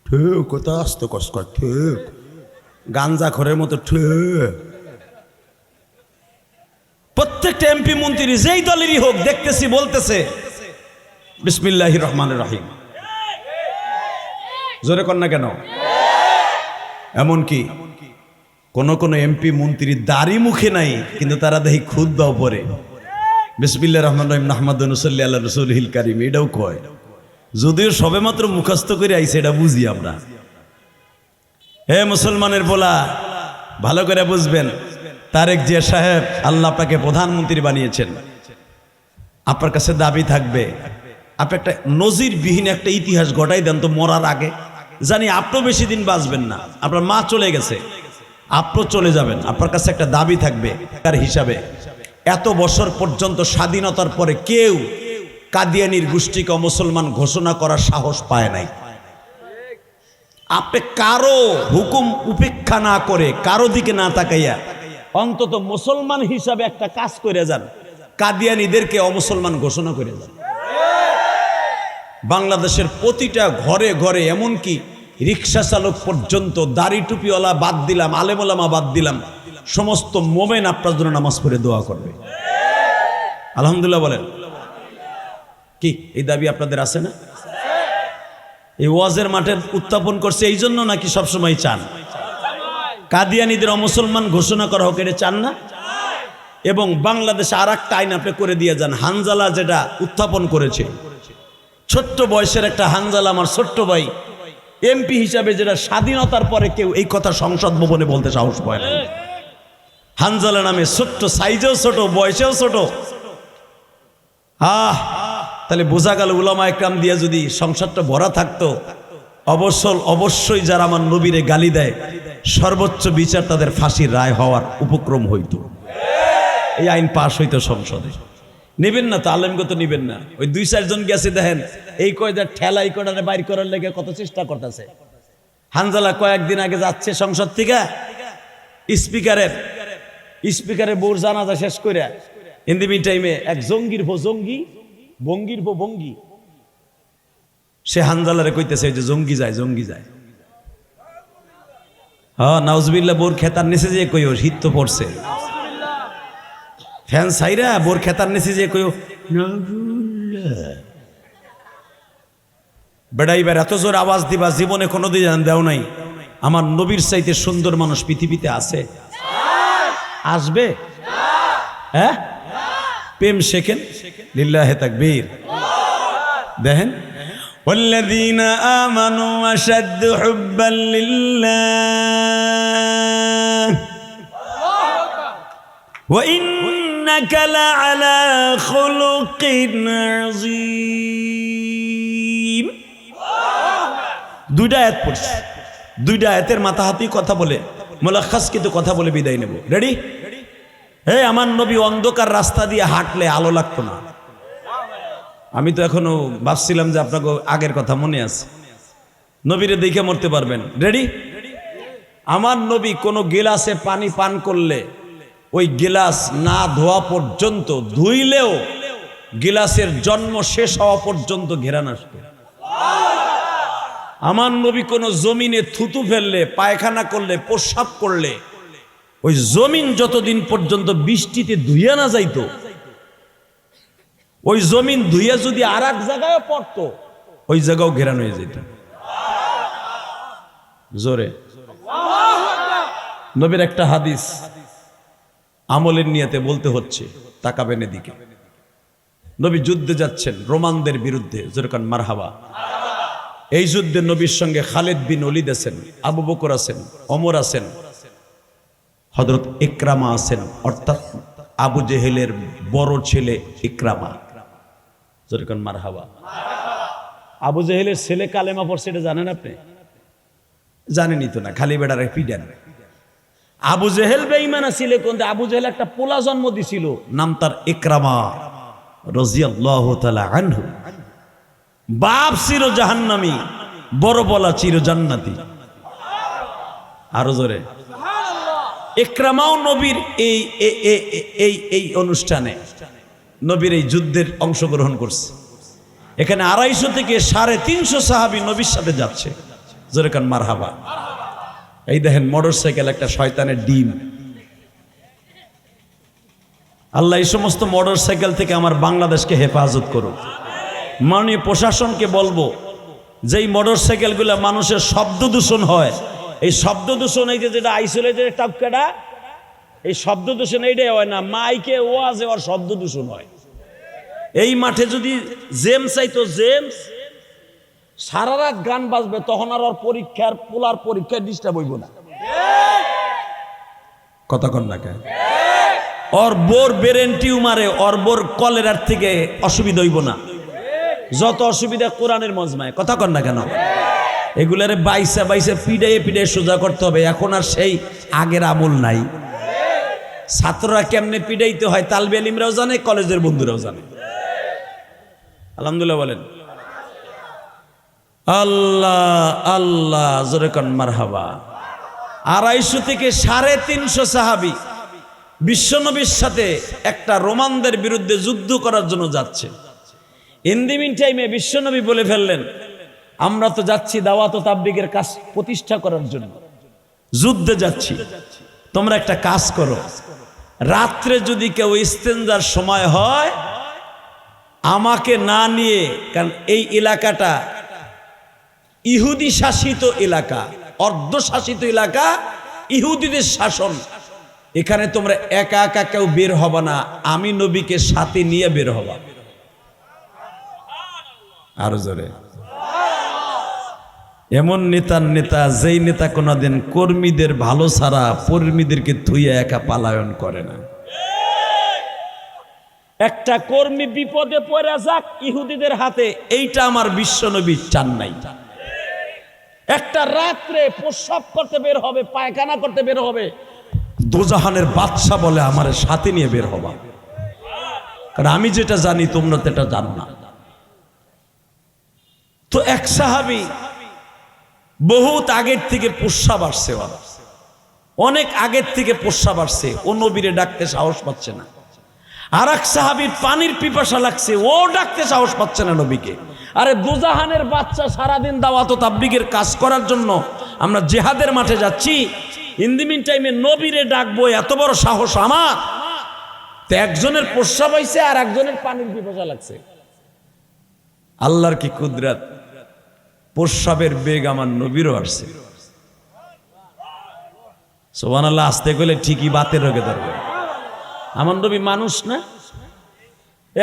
ঠিক কথা, আস্তে কষ্ট, ঠিক গাঞ্জা খোরের মতো ঠিক। প্রত্যেকটা এমপি মন্ত্রী যেই দলেরই হোক দেখতেছি বলতেছে বিসমিল্লাহির রহমানির রহিম। জোরে কর না কেন? এমনকি কোন এমপি মন্ত্রী দাড়ি মুখে নাই, কিন্তু তারা দেখি খুতবাও পড়ে বিসমিল্লাহির রহমানির রহিম নাহমাদু ওয়া নুসাল্লি আলা রাসূলিহিল কারীম, এটাও কয়। যদিও সবেমাত্র মুখস্থ করে আইছে, এটা বুঝি আমরা। হে মুসলমানের পোলা, ভালো করে বুঝবেন, তারেক জিয়া সাহেব আল্লাহ আপনাকে প্রধানমন্ত্রী বানিয়েছেন। আপনার কাছে দাবি থাকবে আপনি একটা নজিরবিহীন একটা ইতিহাস ঘটাই দেন তো মরার আগে। জানি আপনিও বেশি দিন বাঁচবেন না, আপনার মা চলে গেছে, আপনিও চলে যাবেন। আপনার কাছে একটা দাবি থাকবে তার হিসাবে, এত বছর পর্যন্ত স্বাধীনতার পরে কেউ কাদিয়ানির গোষ্ঠীকে মুসলমান ঘোষণা করার সাহস পায় নাই। আপনি কারো হুকুম উপেক্ষা না করে, কারো দিকে না তাকাইয়া অন্তত মুসলমান হিসাবে একটা কাজ করে যান, কাদিয়ানীদেরকে অমুসলমান ঘোষণা করে যান। বাংলাদেশের প্রতিটা ঘরে ঘরে, এমনকি রিক্সা চালক পর্যন্ত, দাড়ি টুপিওয়ালা বাদ দিলাম, আলেম ওলামা বাদ দিলাম, সমস্ত মোমেন আপনার জন্য নামাজ পড়ে দোয়া করবে। আলহামদুলিল্লাহ বলেন। কি এই দাবি আপনাদের আছে না? এই ওয়াজের মাঠে উত্থাপন করছে এই জন্য নাকি সবসময় চান কাদিয়ানীদের অমুসলমান ঘোষণা করা হোক? এটা চান না? এবং বাংলাদেশে আর একটা আইন আপনি করে দিয়ে যান, হানজালা যেটা উত্থাপন করেছে, ছোট্ট বয়সের একটা হানজালা, আমার ছোট্ট ভাই এমপি হিসাবে, যেটা স্বাধীনতার পরে কেউ এই কথা সংসদ ভবনে বলতে সাহস পায় না। হানজালা নামে ছোট্ট, সাইজেও ছোট, বয়সেও ছোট। তাহলে বোঝা গেল উলামা একরাম দিয়ে যদি সংসদটা ভরা থাকতো, অবশ্যই যারা আমার নবীরে গালি দেয় সর্বোচ্চ বিচার তাদের ফাঁসির রায় হওয়ার উপক্রম হইতো। এই আইন পাশ হইতো সংসদে। নেবেন না তো, আলেমকে তো নেবেন না। ওই 2-4 জন গেছে, দেখেন এই কয়টা ঠেলা এই কয়টা বাইর করার লেগে কত চেষ্টা করতেছে। হানজালা কয়েকদিন আগে যাচ্ছে সংসদ থেকে, স্পিকারের বউর জানাজা শেষ করে ইন দি মিন টাইমে এক বঙ্গির ভঙ্গি সে হানজালারে কইতেছে যে জঙ্গি যায়। হ্যাঁ, নাউজুবিল্লাহ। বোর খেতার নিচে যে কইও শীত তো পড়ছে, ফ্যান সাইরা বোর খেতার নিচে যে কইও বেড়াইবার এত জোর আওয়াজ দিবা জীবনে কোনোদিন দেও নাই। আমার নবীর চাইতে সুন্দর মানুষ পৃথিবীতে আছে? আসবে? হ্যাঁ, প্রেম শেখেন। লিল্লাহে তাকবীর। দেখেন والذين آمنوا أشد حبا لله وإنك لعلى خلق عظيم। দুইটা আয়াত পড়ছি, দুইটা আয়াতের মাথাহাতি কথা বলে মুলাখাস কিন্তু কথা বলে বিদায় নেব। রেডি? হে, আমার নবী অন্ধকার রাস্তা দিয়ে হাঁটলে আলো লাগতো না। আমি তো এখনো ভাবছিলাম যে আপনাকে আগের কথা মনে আছে, নবীরে দেখে মরতে পারবেন। রেডি? আমার নবী কোনো গিলাসে পানি পান করলে ওই গিলাস না ধোয়া পর্যন্ত, ধুইলেও গিলাসের জন্ম শেষ হওয়া পর্যন্ত ঘেরান আসবে। আমার নবী কোনো জমিনে থুতু ফেললে, পায়খানা করলে, প্রস্রাব করলে ওই জমিন যতদিন পর্যন্ত বৃষ্টিতে ধুইয়া না যাইতো, ওই জমিন ধুইয়া যদি আর এক জায়গায় পড়তো, ওই জায়গাও ঘেরান হয়ে যেত। জোরে নবীর একটা হাদিস আমলের নিয়তে বলতে হচ্ছে, তাকাবেন এদিকে। নবী যুদ্ধে যাচ্ছেন রোমানদের বিরুদ্ধে, যেরকম মারহাবা। এই যুদ্ধে নবীর সঙ্গে খালিদ বিন ওলীদ আছেন, আবু বকর আছেন, ওমর আছেন, হযরত ইকরামা আছেন, অর্থাৎ আবু জেহেলের বড় ছেলে ইকরামা। যেরকম মারহাবা। আবু জেহেলের ছেলে কালেমা পড়ছে, এটা জানেন আপনি? জানেনই তো না, খালি বেড়ারে পিডেন। আবু জেহেল বেঈমান ছিল, কিন্তু আবু জেহেল একটা পোলা জন্ম দিছিল, নাম তার ইকরামা রাদিয়াল্লাহু তাআলা আনহু। বাপ চির জাহান্নামী, বড় বলা চির জান্নাতি। আরো জোরে। ইকরামাও নবীর এই অনুষ্ঠানে নবীর এই যুদ্ধের অংশগ্রহণ করছে। এখানে 250 থেকে 350 সাহাবী নবীর সাথে যাচ্ছে। জোরে কান মারহাবা। এই দেখেন মোটরসাইকেল একটা শয়তানের ডিম। আল্লাহ এই সমস্ত মোটরসাইকেল থেকে আমার বাংলাদেশকে হেফাজত করুক। মাননীয় প্রশাসনকে বলবো, যেই মোটরসাইকেলগুলো মানুষের শব্দ দূষণ হয়, এই শব্দ দূষণ এই যেটা আইসোলেটেড টাপকাটা, এই শব্দ দূষণ এইটাই হয় না, মাইকে ওয়াজে ওর শব্দ দূষণ হয়। এই মাঠে যদি জেমস আইতো, জেমস সারা রাত গান বাজবে, তখন আর ওর পরীক্ষার পোলার পরীক্ষায় ডিস্টার্ব হইব না। কথা কন না কেন? ওর বোর ব্রেন টিউমারে, ওর বোর কলেরার থেকে অসুবিধা হইব না। যত অসুবিধা কোরআনের মজমায়। কথা কন না কেন? এগুলারে বাইসা বাইসা পিড়াইয়ে সোজা করতে হবে। এখন আর সেই আগের আমল নাই। ছাত্ররা কেমনে পিড়াইতে হয় তালবে আলিমরাও জানে, কলেজের বন্ধুরাও জানে। আলহামদুলিল্লাহ বলেন। আল্লাহ আল্লাহ জোরে কান মারহাবা। 250 থেকে 350 সাহাবী বিশ্বনবীর সাথে একটা রোমানদের বিরুদ্ধে যুদ্ধ করার জন্য যাচ্ছে। ইন দি মিন টাইমে বিশ্বনবী বলে ফেললেন, আমরা তো যাচ্ছি দাওয়াত ও তাবলীগের কাজ প্রতিষ্ঠা করার জন্য, যুদ্ধে যাচ্ছি। তোমরা একটা কাজ করো, রাত্রে যদি কেউ ইস্তেঞ্জার সময় হয় আমাকে না নিয়ে, কারণ এই এলাকাটা ইহুদি শাসিত এলাকা, অর্ধশাসিত এলাকা, ইহুদিদের শাসন। এখানে তোমরা একা একা কেউ বের হবা না, আমি নবীকে সাথে নিয়ে বের হবা। আরো জোরে। এমন নেতার নেতা, যেই নেতা কোনদিন কর্মীদের ভালো ছাড়া কর্মীদেরকে থুইয়া একা পালায়ন করে না। একটা কর্মী বিপদে পড়ে যাক ইহুদিদের হাতে, এইটা আমার বিশ্বনবী চান নাই। একটা রাত্রে প্রস্রাব করতে বের হবে, পায়খানা করতে বের হবে, দোজাহানের বাদশা বলে আমার সাথে নিয়ে বের হবা, কারণ আমি যেটা জানি তোমরা তো এটা জানো না। তো এক সাহাবী বহুত আগের থেকে প্রস্রাব আসছে, অনেক আগের থেকে প্রস্রাব আসছে, ও নবীরে ডাকতে সাহস পাচ্ছে না। আর এক সাহাবীর পানির পিপাসা লাগছে, ও ডাকতে সাহস পাচ্ছে না নবীকে। আরে দুজাহানের বাচ্চা, সারাদিন দাওয়াত ও তাবলীগের কাজ করার জন্য আমরা জিহাদের মাঠে যাচ্ছি, ইন দি মিন টাইমে নবীরে ডাকবো, এত বড় সাহস আমার? তো একজনের প্রস্রাব হইছে আর একজনের পানির পিপাসা লাগছে। আল্লাহর কি কুদরত, প্রস্রাবের বেগ আমার নবীরও আসছে। সুবহানাল্লাহ। আসতে গেলে ঠিকই বাতের রোগে ধরবে। আমার নবী মানুষ না?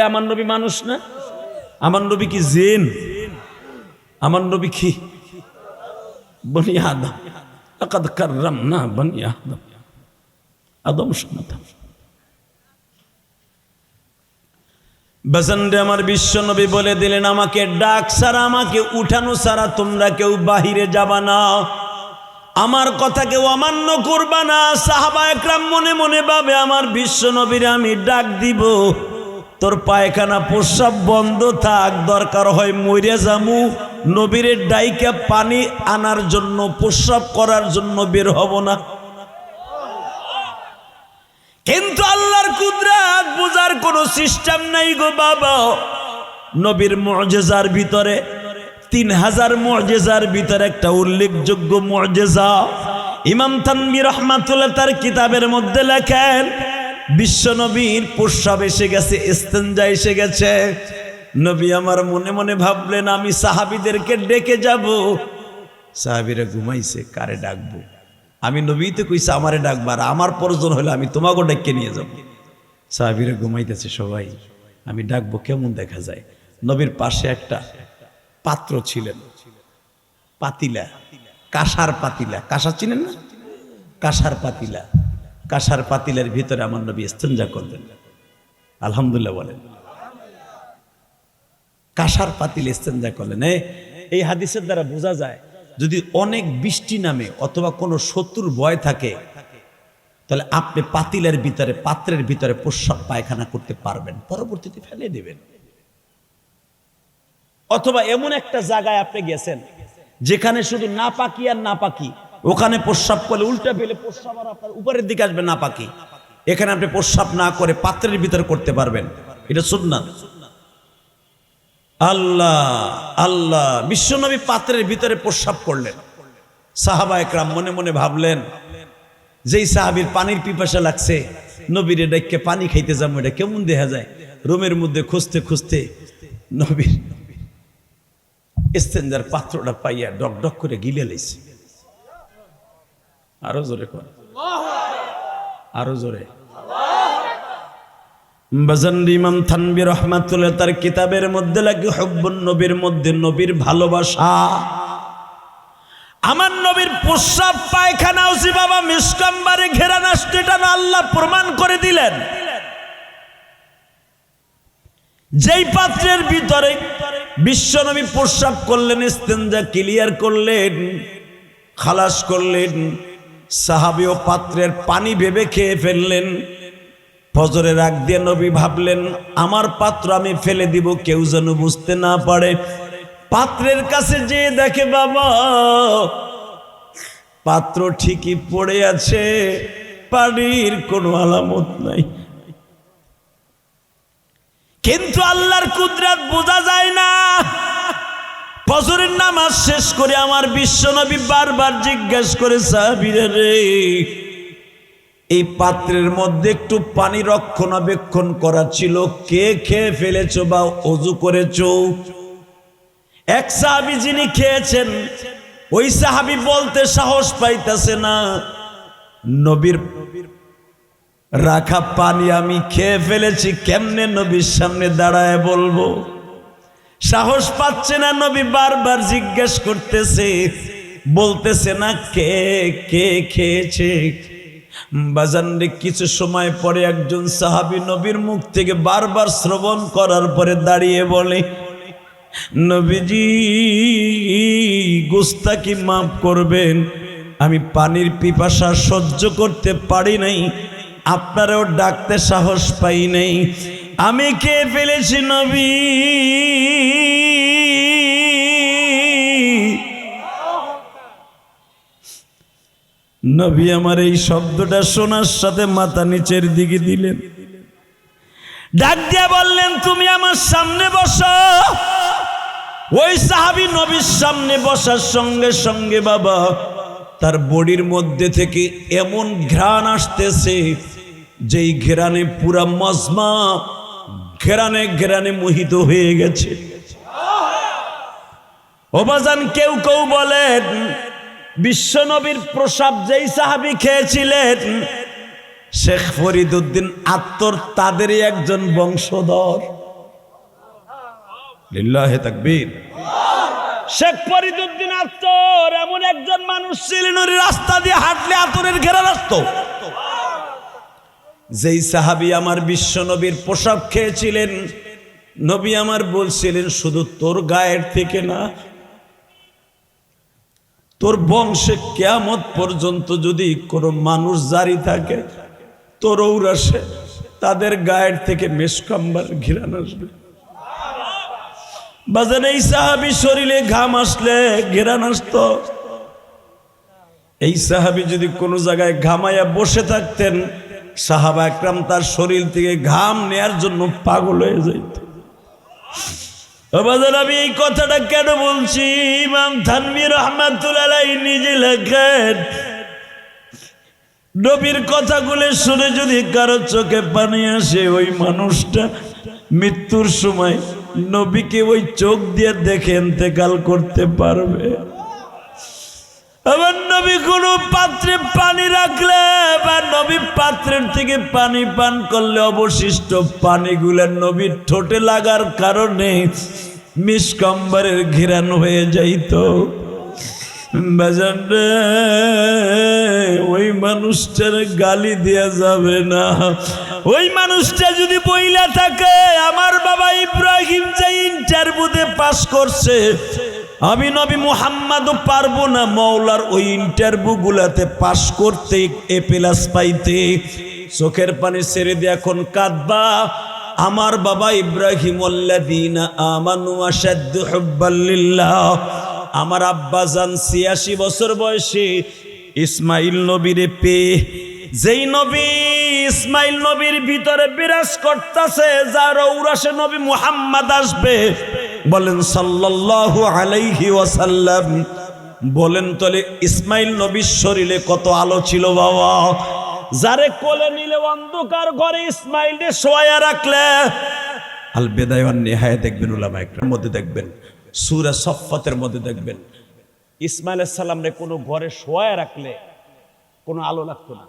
আমার নবী মানুষ না? আমার নবী কি জিন? আমার নবী কি বনি আদম? লাকাদ কাররামনা বনি আদম। আদম সন্তান। বাজানরে আমার বিশ্ব নবী বলে দিলেন, আমাকে ডাক ছাড়া, আমাকে উঠানো ছাড়া তোমরা কেউ বাহিরে যাবা না, আমার কথা কেউ অমান্য করবা না। সাহাবা একরাম মনে মনে ভাবে, আমার বিশ্ব নবীর আমি ডাক দিব, তোর পায়খানা প্রস্রাব বন্ধ থাক, দরকার হয় মইরা যামু, নবীরে ডাইকা পানি আনার জন্য, প্রস্রাব করার জন্য বের হব না। কিন্তু আল্লাহর কুদরত বুঝার কোনো সিস্টেম নাই গো বাবা। নবীর মুআজিজার ভিতরে 3000 মুআজিজার ভিতরে একটা উল্লেখযোগ্য মুআজিজা ইমাম তানবী রাহমাতুল্লাহ তার কিতাবের মধ্যে লেখেন, বিশ্ব নবীর প্রস্রাব এসে গেছে, ইস্তেঞ্জা এসে গেছে। নবী আমার মনে মনে ভাবলেন, আমি সাহাবীদেরকে ডেকে যাব। সাহাবীরা ঘুমাইছে, কারে ডাকবো? আমি নবীতে কইছে আমারে ডাকবার, আমার প্রয়োজন হলে আমি তোমাকে ডেকে নিয়ে যাব। সাহাবীরা ঘুমাইতেছে সবাই, আমি ডাকবো কেমন দেখা যায়? নবীর পাশে একটা পাত্র ছিলেন, পাতিলা, কাঁসার পাতিলা। কাঁসা চিনেন না? কাঁসার পাতিলা। কাঁসার পাতিলের ভিতরে আমার নবী ইস্তেঞ্জা করলেন। আলহামদুলিল্লাহ বলেন। কাঁসার পাতিলে ইস্তেঞ্জা করলেন। এই হাদিসের দ্বারা বোঝা যায়, যদি অনেক বৃষ্টি নামে অথবা কোনো শত্রুর ভয় থাকে, তাহলে আপনি পাতিলের ভিতরে, পাত্রের ভিতরে প্রস্রাব পায়খানা করতে পারবেন, পরবর্তীতে ফেলে দেবেন। অথবা এমন একটা জায়গায় আপনি গেছেন যেখানে শুধু নাপাকি আর নাপাকি, ওখানে প্রস্রাব করলে উল্টা ফেলে প্রস্রাব আর আপনার উপরের দিকে আসবে না পাকি, এখানে আপনি প্রস্রাব না করে পাত্রের ভিতরে করতে পারবেন, এটা সুন্নাত। আল্লাহ আল্লাহ, বিশ্বনবী পাত্রের ভিতরে প্রস্রাব করলেন। সাহাবা একরাম মনে মনে ভাবলেন, যেই সাহাবীর পানির পিপাসা লাগছে, নবীর ডাইকে পানি খাইতে যাবো, এটা কেমন দেখা যায়। রুমের মধ্যে খুঁজতে খুঁজতে নবীর ইস্তেঞ্জার পাত্রটা পাইয়া ডক ডক করে গিলে লাইছে। আরো জোরে কর, আরো জোরে। বাজানরি ইমাম থানবী রহমাতুল্লাহ তার কিতাবের মধ্যে লাগে হুব্বুন নবীর মধ্যে নবীর ভালোবাসা। আমার নবীর প্রস্রাব পায়খানা উসি বাবা মিসকাম্বারে ঘেরা নাস্তিটা না আল্লাহ প্রমাণ করে দিলেন। যেই পাত্রের ভিতরে বিশ্বনবী প্রস্রাব করলেন, ইস্তেঞ্জা ক্লিয়ার করলেন, খালাস করলেন, সাহাবী ও পাত্রের পানি ভেবে খেয়ে ফেললেন। ফজরের আগ দিয়ে নবী ভাবলেন, আমার পাত্র আমি ফেলে দিব, কেউ যেন বুঝতে না পারে। পাত্রের কাছে যেয়ে দেখে বাবা পাত্র ঠিকই পড়ে আছে, পানির কোনো আলামত নাই। কিন্তু আল্লাহর কুদরত বোঝা যায় না। ফজরের নামাজ শেষ করে আমার বিশ্বনবী বারবার জিজ্ঞেস করে, সাহাবীরা রে, এই পাত্রের মধ্যে একটু পানি রক্ষণাবেক্ষণ করা ছিল, কে খেয়ে ফেলেছো বা ওযু করেছো? এক সাহাবী যিনি খেয়েছেন, ওই সাহাবী বলতে সাহস পাইতেছে না, নবীর রাখা পানি আমি খেয়ে ফেলেছি, কেমনে নবীর সামনে দাঁড়ায় বলবো? সাহস পাচ্ছে না। নবী বারবার জিজ্ঞেস করতেছে, বলতেছে না কে কে খেয়েছে। বাজানরে কিছু সময় পরে একজন সাহাবী নবীর মুখ থেকে বারবার শ্রবণ করার পরে দাঁড়িয়ে বলে, নবীজি গুস্তাকি মাফ করবেন, আমি পানির পিপাসা সহ্য করতে পারি নাই, আপনারাও ডাকতে সাহস পাই নাই, আমি খেয়ে ফেলেছি নবী। নবী আমার এই শব্দটা শোনার সাথে মাথা নিচের দিকে দিলেন, ডাক দিয়া বললেন, তুমি আমার সামনে বসো। ওই সাহাবী নবীর সামনে বসার সঙ্গে সঙ্গে বাবা তার বডির মধ্যে থেকে এমন ঘ্রাণ আসতেছে, যেই ঘেরানে পুরা মজমা ঘেরানে ঘেরানে মোহিত হয়ে গেছে। ও বাজান, কেউ কেউ বলেন বিশ্বনবীর প্রসাব যেই সাহাবী খেয়েছিলেন, শেখ ফরিদউদ্দিন আত্তর তাদেরই একজন বংশধর। লিল্লাহে তাকবীর। শেখ ফরিদউদ্দিন আত্তর এমন একজন মানুষ ছিলেন, ওই রাস্তা দিয়ে হাঁটলে আতরের ঘেরা আসতো। যেই সাহাবী আমার বিশ্বনবীর পোশাক খেয়েছিলেন, নবী আমার বলছিলেন, শুধু তোর গায়ের থেকে না, তোর বংশে কিয়ামত পর্যন্ত যদি কোনো মানুষ জারি থাকে, তোর ঔরাসে তাদের গায়ের থেকে মেশকাম্বার ঘিরান আসবে। বাজান, এই সাহাবী শরীরে ঘাম আসলে ঘেরান আসতো। এই সাহাবী যদি কোনো জায়গায় ঘামাইয়া বসে থাকতেন, সাহাবা একরাম তার শরীর থেকে ঘাম নেয়ার জন্য পাগল হয়ে যাইত। বাজান, আমি এই কথাটা কেন বলছি? ইমাম থানবী রহমাতুল্লাহ আলাইহি নিজে লেখেন, নবীর কথাগুলো শুনে যদি কারো চোখে পানি আসে, ওই মানুষটা মৃত্যুর সময় নবীকে ওই চোখ দিয়ে দেখে ইন্তেকাল করতে পারবে। আবার নবী কোনো পাত্রে পানি রাখলে বা নবী পাত্রের থেকে পানি পান করলে অবশিষ্ট পানিগুলো নবীর ঠোঁটে লাগার কারণে মিশকাম্বারের ঘিরান হয়ে যাইত। বাজান রে, ওই মানুষটার গালি দেয়া যাবে না। ওই মানুষটা যদি বইলা থাকে, আমার বাবা ইব্রাহিম যে ইন্টারভিউতে পাস করছে, আমি নবী মুহাম্মদও পারবো না মওলার ওই ইন্টারভিউ গুলাতে পাস করতে, এ প্লাস পাইতে, চোখের পানি ছেড়ে দিয়ে এখন কাঁদবা। আমার বাবা ইব্রাহিম আল্লাযীনা আমানু আশাদ্দু হুব্বাল লিল্লাহ, আমার আব্বা জান ৮৬ বছর বয়সে ইসমাইল নবীরে পেয়ে, যেই নবী ইসমাইল নবীর ভিতরে বিরাজ করতেছে, যার ঔরাসে নবী মুহাম্মদ আসবে, বলেন সাল্লাল্লাহু আলাইহি ওয়াসাল্লাম। বলেন তাহলে ইসমাইল নবীর শরীরে কত আলো ছিল বাবা। যারে কোলে নিলে অন্ধকার ঘরে ইসমাইলকে শোয়া রাখলে, আল বিদায়া ওয়ান নিহায়া দেখবেন, উলামা একরামের মধ্যে দেখবেন, সূরা সফফাতের মধ্যে দেখবেন, ইসমাইল আলাইহিস সালাম রে কোনো ঘরে শোয়া রাখলে কোনো আলো লাগতো না।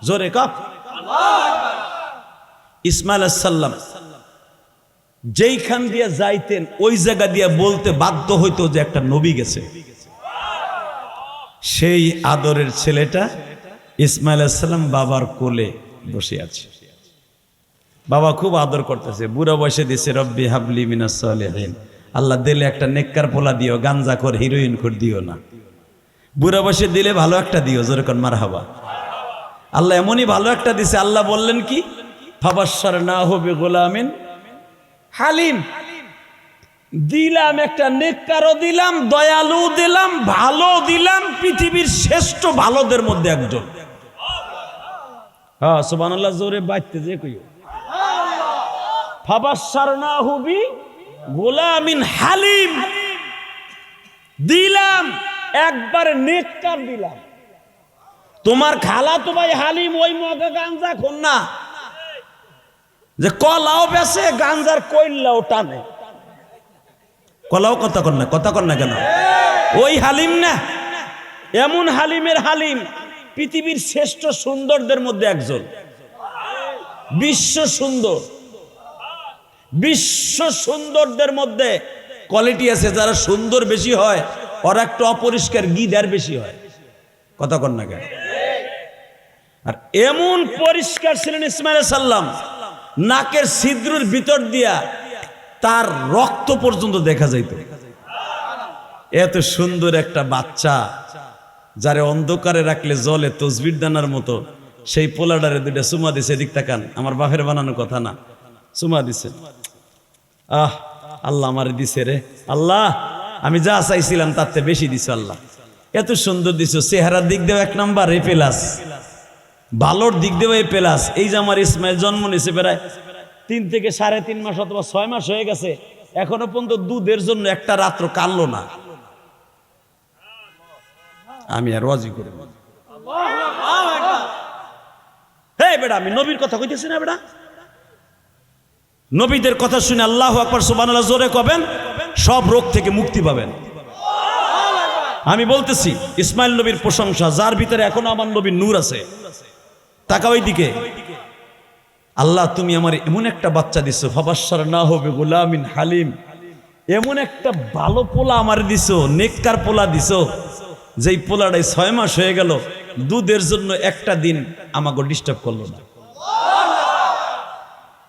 জোরে কাপ। ইসমাইল আলাইহিস সালাম যেইখান দিয়ে যাইতেন ওই জায়গা দিয়ে বলতে বাধ্য হইতো যে একটা নবী গেছে। সেই আদরের ছেলেটা ইসমাইল আলাইহিস সালাম বাবার কোলে বসে আছে, বাবা খুব আদর করতেছে, বুড়া বয়সে দিছে রব্বি হাবলি মিনাস সালিহিন, আল্লাহ দিলে একটা নেককার পোলা দিও, গাঞ্জাখোর হিরোইন খোর দিও না, বুড়া বয়সে দিলে ভালো একটা দিও, জোরে কোন মারহাবা। আল্লাহ এমনই ভালো একটা দিছে, আল্লাহ বললেন কি, ফাবাশশারনাহু বিগুলামিন হালিম, দিলাম একটা নেককারও দিলাম, দয়ালু দিলাম, ভালো দিলাম, পৃথিবীর শ্রেষ্ঠ ভালোদের মধ্যে একজন। হ্যাঁ সুবহানাল্লাহ, জোরে বাইতে যে কইও। ফাবাশশারনাহু বিগুলামিন হালিম, দিলাম একবার নেককার দিলাম। তোমার খালা তো ভাই হালিম, ওই মগা গাঞ্জা খোন না, যে কলাও বেছে গাঞ্জার কইলাও টানে, কলাও কথা কর না, কথা কর না কেন, ওই হালিম না, এমন হালিমের হালিম, পৃথিবীর শ্রেষ্ঠ সুন্দরদের মধ্যে একজন, বিশ্ব সুন্দর, বিশ্ব সুন্দরদের মধ্যে কোয়ালিটি আছে, যারা সুন্দর বেশি হয় ওরা একটু অপরিষ্কার গিদার বেশি হয়, কথা কর না কেন। আর এমন পরিষ্কার ছিলেন ইসমাইল আলাইহিস সালাম, নাকের ছিদ্রের ভিতর দিয়া তার রক্ত পর্যন্ত দেখা যাইত। এত সুন্দর একটা বাচ্চা, যারে অন্ধকারে রাখলে জলে তসবির দানার মতো, সেই পোলাডারে দুইটা চুমা দিছে, এদিক তাকান, আমার বাপের বানানো কথা না, চুমা দিছে। আহ আল্লাহ আমারে দিছে রে, আল্লাহ আমি যা চাইছিলাম তার থেকে বেশি দিছে আল্লাহ, এত সুন্দর দিছো, চেহারার দিক দিয়েও এক নাম্বার এ প্লাস, ভালোর দিক দিয়েও এ প্লাস। এই যে আমার ইসমাইল জন্ম নিয়েছে প্রায় 3 থেকে 3.5 মাস অথবা 6 মাস হয়ে গেছে, এখনো পর্যন্ত দুধের জন্য একটা রাত্র কাঁদলো না। আমি আর রাজি করি না। হে বেটা, আমি নবীর কথা কইতেছি না বেটা, নবীদের কথা শুনে আল্লাহু আকবার সুবহানাল্লাহ জোরে কবেন, সব রোগ থেকে মুক্তি পাবেন। আমি বলতেছি ইসমাইল নবীর প্রশংসা, যার ভিতরে এখনো আমার নবীর নূর আছে। তাকাও ওইদিকে, আল্লাহ তুমি আমার এমন একটা বাচ্চা দিছো, ফাবাশশারনাহু বিগুলামিন হালিম, এমন একটা ভালো পোলা আমার দিছো, নেককার পোলা দিছো, যেই পোলাটাই 6 মাস হয়ে গেল, দুধের জন্য একটা দিন আমাকে ডিস্টার্ব করলো না।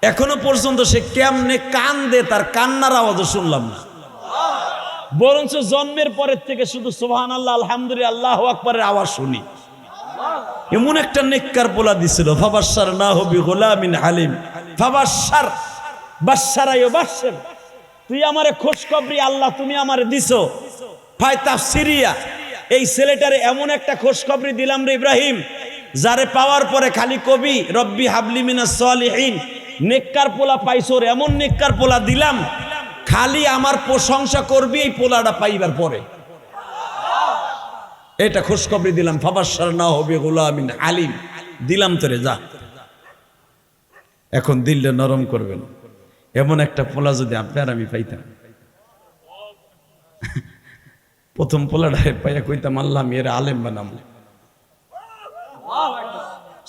এখনো পর্যন্ত সে কেমনে কান্দে, তার কান্নার আওয়াজও শুনলাম না, বরঞ্চ জন্মের পরের থেকে শুধু সুবহানাল্লাহ আলহামদুলিল্লাহ আল্লাহু আকবারের আওয়াজ শুনি। এমন একটা নেককার পোলা দিছিল, ফাবাশশারনাহু বিগুলামিন হালিম, ফাবাশশার বাশশারায়ু বাশশার, তুই আমারে খোশখবরি আল্লাহ তুমি আমারে দিছো, ফাই তাফসিরিয়া, এই ছেলেটারে এমন একটা খোশখবরি দিলাম রে ইব্রাহিম, যারে পাওয়ার পরে খালি কবি রব্বি হাবলি মিনাস সালিহিন, নেককার পোলা পাইছো রে, এমন নেককার পোলা দিলাম, খালি আমার প্রশংসা করবি এই পোলাটা পাইবার পরে, এটা খুশখবরি দিলাম। ফাবাশশারনাহু বিগুলামিন হালিম, দিলাম তোরে, যা এখন দিলটা নরম করবেন। এমন একটা পোলা যদি আপনার আমি পাইতাম, প্রথম পোলাটা পাইয়া কইতাম আল্লাহ আমি এর আলেম বানাম,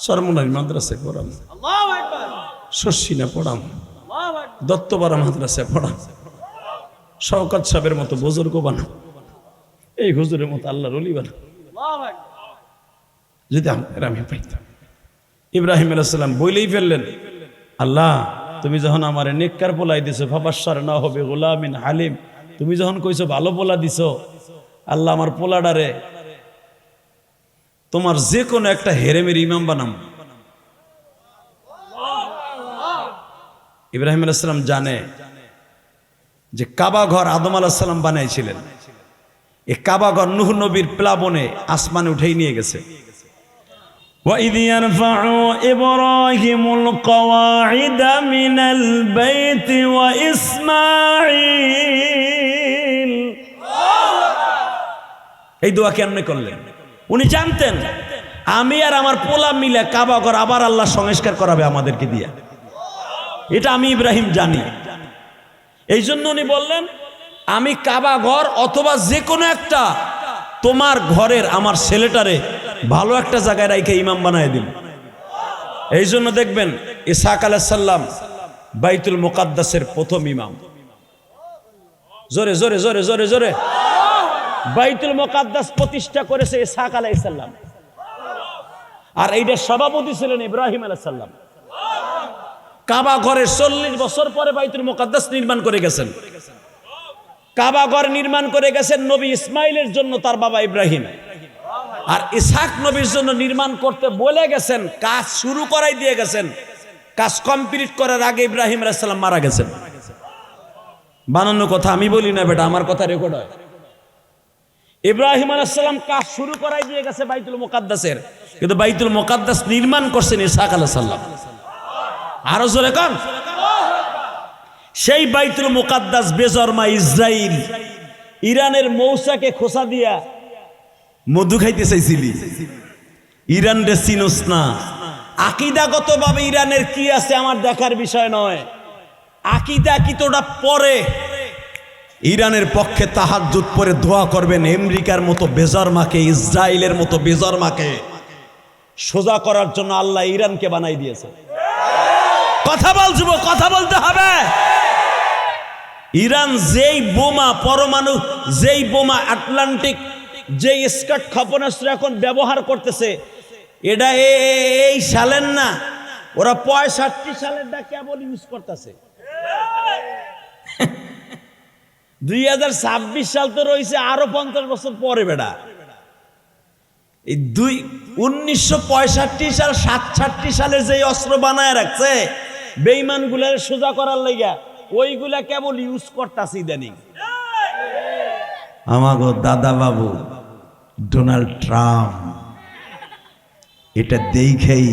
সরমনাই মাদ্রাসায় পড়াম, শশিনা পড়াম, দত্তপাড়া মাদ্রাসায় পড়াম, শওকত সাহেবের মতো বুজুর্গ বানাম, এই হুজুরের মতো আল্লাহর ওলি বানাম, যদি আপনার আমি পাইতাম। ইব্রাহিম আলাইহিস সালাম বইলেই ফেললেন, আল্লাহ তুমি যখন আমার নেককার পোলাই দিছো, ফাবাশশারনাহু বিগুলামিন হালিম, তুমি যখন কইছো ভালো পোলা দিছো, আল্লাহ আমার পোলাডারে তোমার যে কোনো একটা হেরেমের ইমাম বানাম। ইব্রাহিম আলাইহিস সালাম জানে যে কাবা ঘর আদম আলাইহিস সালাম বানাইছিলেন, এই কাবাঘর নূহ নবীর প্লাবনে আসমানে উঠেই নিয়ে গেছে। وَإِذْ يَرْفَعُ إِبْرَاهِيمُ الْقَوَاعِدَ مِنَ الْبَيْتِ وَإِسْمَاعِيلُ। এই দোয়া কেমনে করলেন? উনি জানতেন আমি আর আমার পোলা মিলে কাবাঘর আবার আল্লাহ সংস্কার করাবে আমাদেরকে দিয়া। এটা আমি ইব্রাহিম জানি। এই জন্য উনি বললেন আমি কাবাঘর অথবা যে কোনো একটা তোমার ঘরের আমার ছেলেটারে ভালো একটা জায়গায় রাইখে ইমাম বানায় দিন। এই জন্য দেখবেন ইসহাক আলাইহিস সালাম বাইতুল মুকাদ্দাসের প্রথম ইমাম। জোরে জোরে জোরে জোরে জোরে। বাইতুল মুকাদ্দাস প্রতিষ্ঠা করেছে ইসহাক আলাইহিস সালাম, আর এইটার সভাপতি ছিলেন ইব্রাহিম আলাইহিস সালাম। কাবা ঘরের 40 বছর পরে বাইতুল মুকাদ্দাস নির্মাণ করে গেছেন। কাবা ঘর নির্মাণ করে গেছেন নবী ইসমাইলের জন্য তার বাবা ইব্রাহিম, আর ইসহাক নবীর জন্য নির্মাণ করতে বলে গেছেন, কাজ শুরু করাই দিয়ে গেছেন। কাজ কমপ্লিট করার আগে ইব্রাহিম আলাইহিস সালাম মারা গেছেন। বানানো কথা আমি বলি না বেটা, আমার কথা রেকর্ড হয়। ইব্রাহিম আলাইহিস সালাম কাজ শুরু করাই দিয়ে গেছে বাইতুল মুকাদ্দাসের, কিন্তু বাইতুল মুকাদ্দাস নির্মাণ করছেন ইসহাক আলাইহিস সালাম। আরো জোরে কোন? সেই বাইতুল মুকাদ্দাস বেজরমা ইসরাইল ইরানের মৌসাকে খোসা দিয়া মধু খাইতে চাইছিলি। ইরান রে চিনোস না। আকীদাগতভাবে ইরানের কি আছে আমার দেখার বিষয় নয়, আকীদা কি তোটা পরে ইরানের পক্ষে তাহাজ্জুদ পড়ে দোয়া করবেন আমেরিকার মতো বেজরমাকে, ইসরায়েলের মতো বেজরমাকে সোজা করার জন্য আল্লাহ ইরানকে বানাই দিয়েছে। কথা বলছো, কথা বলতে হবে। ইরান যেই বোমা পরমাণু, যেই বোমা আটলান্টিক, যেই স্কাট ক্ষেপণাস্ত্র এখন ব্যবহার করতেছে, এটা এই সালের না, ওরা 65 সালেরটা কেবল ইউজ করতেছে। 2026 সাল তো রয়েছে আরো 50 বছর পরে বেটা। এই 1965 সাল 67 সালের যে অস্ত্র বানায় রাখছে বেঈমান গুলার সোজা করার লাইগা, ওইগুলা কেবল ইউজ করতেছে ইদানিং। আমাগো দাদা বাবু ডোনাল্ড ট্রাম্প এটা দেখেই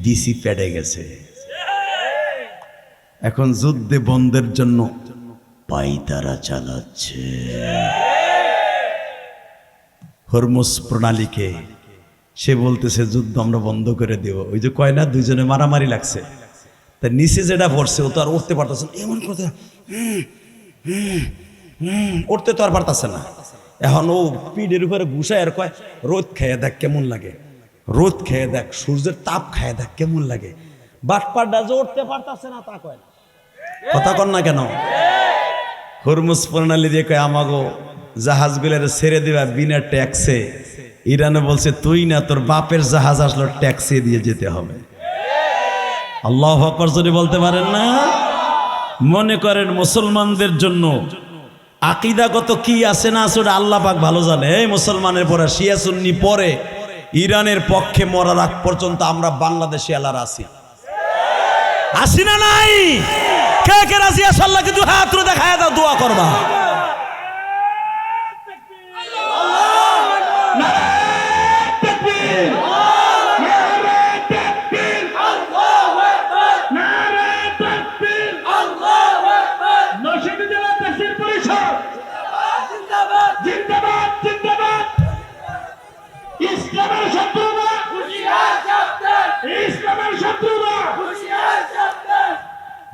ডিসি পেড়ে গেছে। এখন যুদ্ধে বন্ধের জন্য পাইতারা চালাচ্ছে। হরমুজ প্রণালীকে সে বলতেছে যুদ্ধ আমরা বন্ধ করে দেব। ওই যে কয় না দুইজনে মারামারি লাগছে, তা নিচে যেটা পড়ছে ও তো আর উঠতে পারতেছে না, এমন করতে উঠতে তো আর পারতেছে না। এখন ও পিঠের উপরে ঘুষায় আর কয় রোদ খেয়ে দেখ কেমন লাগে, রোদ খেয়ে দেখ, সূর্যের তাপ খেয়ে দেখ কেমন লাগে। বাটপাড়া যে উঠতে পারতেছে না তা কয় না, কথা কন না কেন? হরমুজ প্রণালী দিয়ে কয় আমাগো জাহাজগুলোর ছেড়ে দেবা বিনা ট্যাক্সে। ইরানে বলছে তুই না, তোর বাপের জাহাজ আসলো ট্যাক্সে দিয়ে যেতে হবে। আল্লাহু আকবার যদি বলতে পারেন না। মনে করেন মুসলমানদের জন্য আকীদাগত কি আছে না আছে ওটা আল্লাহ পাক ভালো জানে। এই মুসলমানের পরে শিয়া সুন্নি পরে ইরানের পক্ষে মরার আগ পর্যন্ত আমরা বাংলাদেশি আল্লাহর আছি, আসি না নাই? কে কে রাজি আছে আল্লাহকে দুই হাত তুলে দেখায় দাও, দোয়া করবা।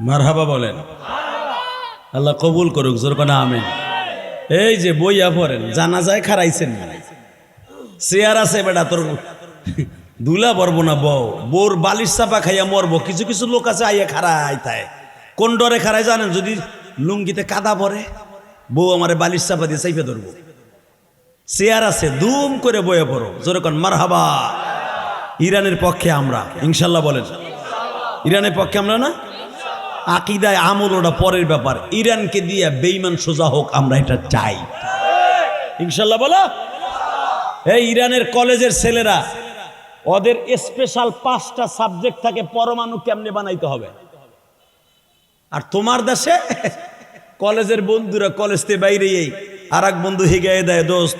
মারহাবা বলেন, আল্লাহ কবুল করুক, জোর করে আমিন। এই যে বইয়া পড়েন, জানাজায় খারাইছেন, চেয়ার আছে বেটা তোর দুলা পড়বো না, বোর বালিশ চাপা খাইয়া মরবো। কিছু কিছু লোক আছে আইয়া খারাই তাই। কোন ডরে খারাই জানেন? যদি লুঙ্গিতে কাদা পরে বউ আমারে বালিশ চাপা দিয়ে চাইপে ধরবো। চেয়ার আছে, দুম করে বয়ে পড়ো, জোরে কোন মারহাবা। ইরানের পক্ষে আমরা ইনশাল্লাহ বলেন, ইরানের পক্ষে আমরা না। আকীদায় আমল ওটা পরের ব্যাপার। ইরানকে দিয়ে বেঈমান সোজা হোক, আমরা এটা চাই ইনশাল্লাহ বলো। এই ইরানের কলেজের ছেলেরা ওদের স্পেশাল 5টা সাবজেক্ট থাকে, পরমাণু কেমনে বানাইতে হবে। আর তোমার দেশে কলেজের বন্ধুরা কলেজ থেকে বাইরে আর এক বন্ধু হিগাই দেয়, দোস্ত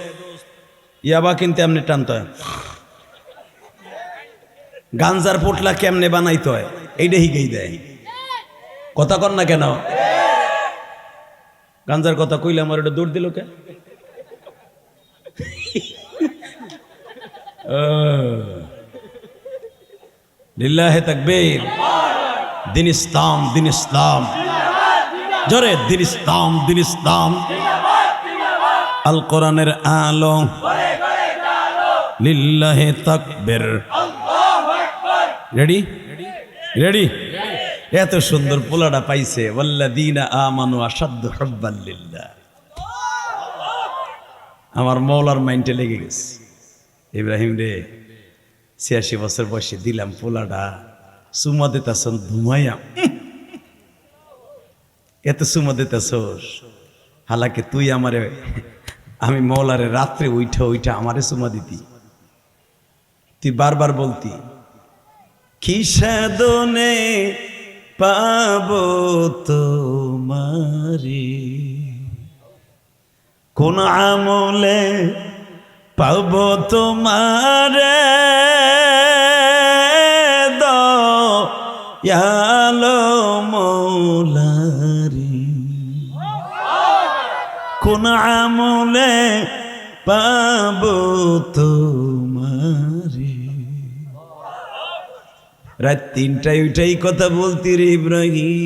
ইয়াবা কিনতে এমনি টানতে হয়, গাঞ্জার পোটলা কেমনে বানাইতে হয় এইটা হিগাই দেয়। কথা কর না কেন? গাঞ্জার কথা কইলে আমার ওটা দৌড় দিল কে? লিল্লাহে তাকবীর। দিন ইসলাম, দিন ইসলাম, জোরে দিন ইসলাম, দিন ইসলাম। আল কোরআনের আলো, লিল্লাহে তাকবীর। Ready ready. এত সুন্দর পোলাটা পাইছে, ওয়াল্লাযীনা আমানু আশাদ্দু হুব্বান লিল্লাহ। আমার মওলার মাইন্ডে লেগে গেছে। ইব্রাহিম রে ৮৬ বছর বয়সে দিলাম পোলাটা, সুমা দিতেছন ধুমাইয়া, এত সুমা দিতেছস, হালাকে তুই আমারে, আমি মওলারে রাত্রে উইঠা উইঠা আমারে সুমা দিতি, তুই বারবার বলতি কি সাধনে পাবো তোমারে, কোন আমলে পাবো তোমারে, দয়ালো মৌলারি, কোন আমলে পাবো তোমারে। রাত ৩টায় উঠাই কথা বলতি রে ইব্রাহিম।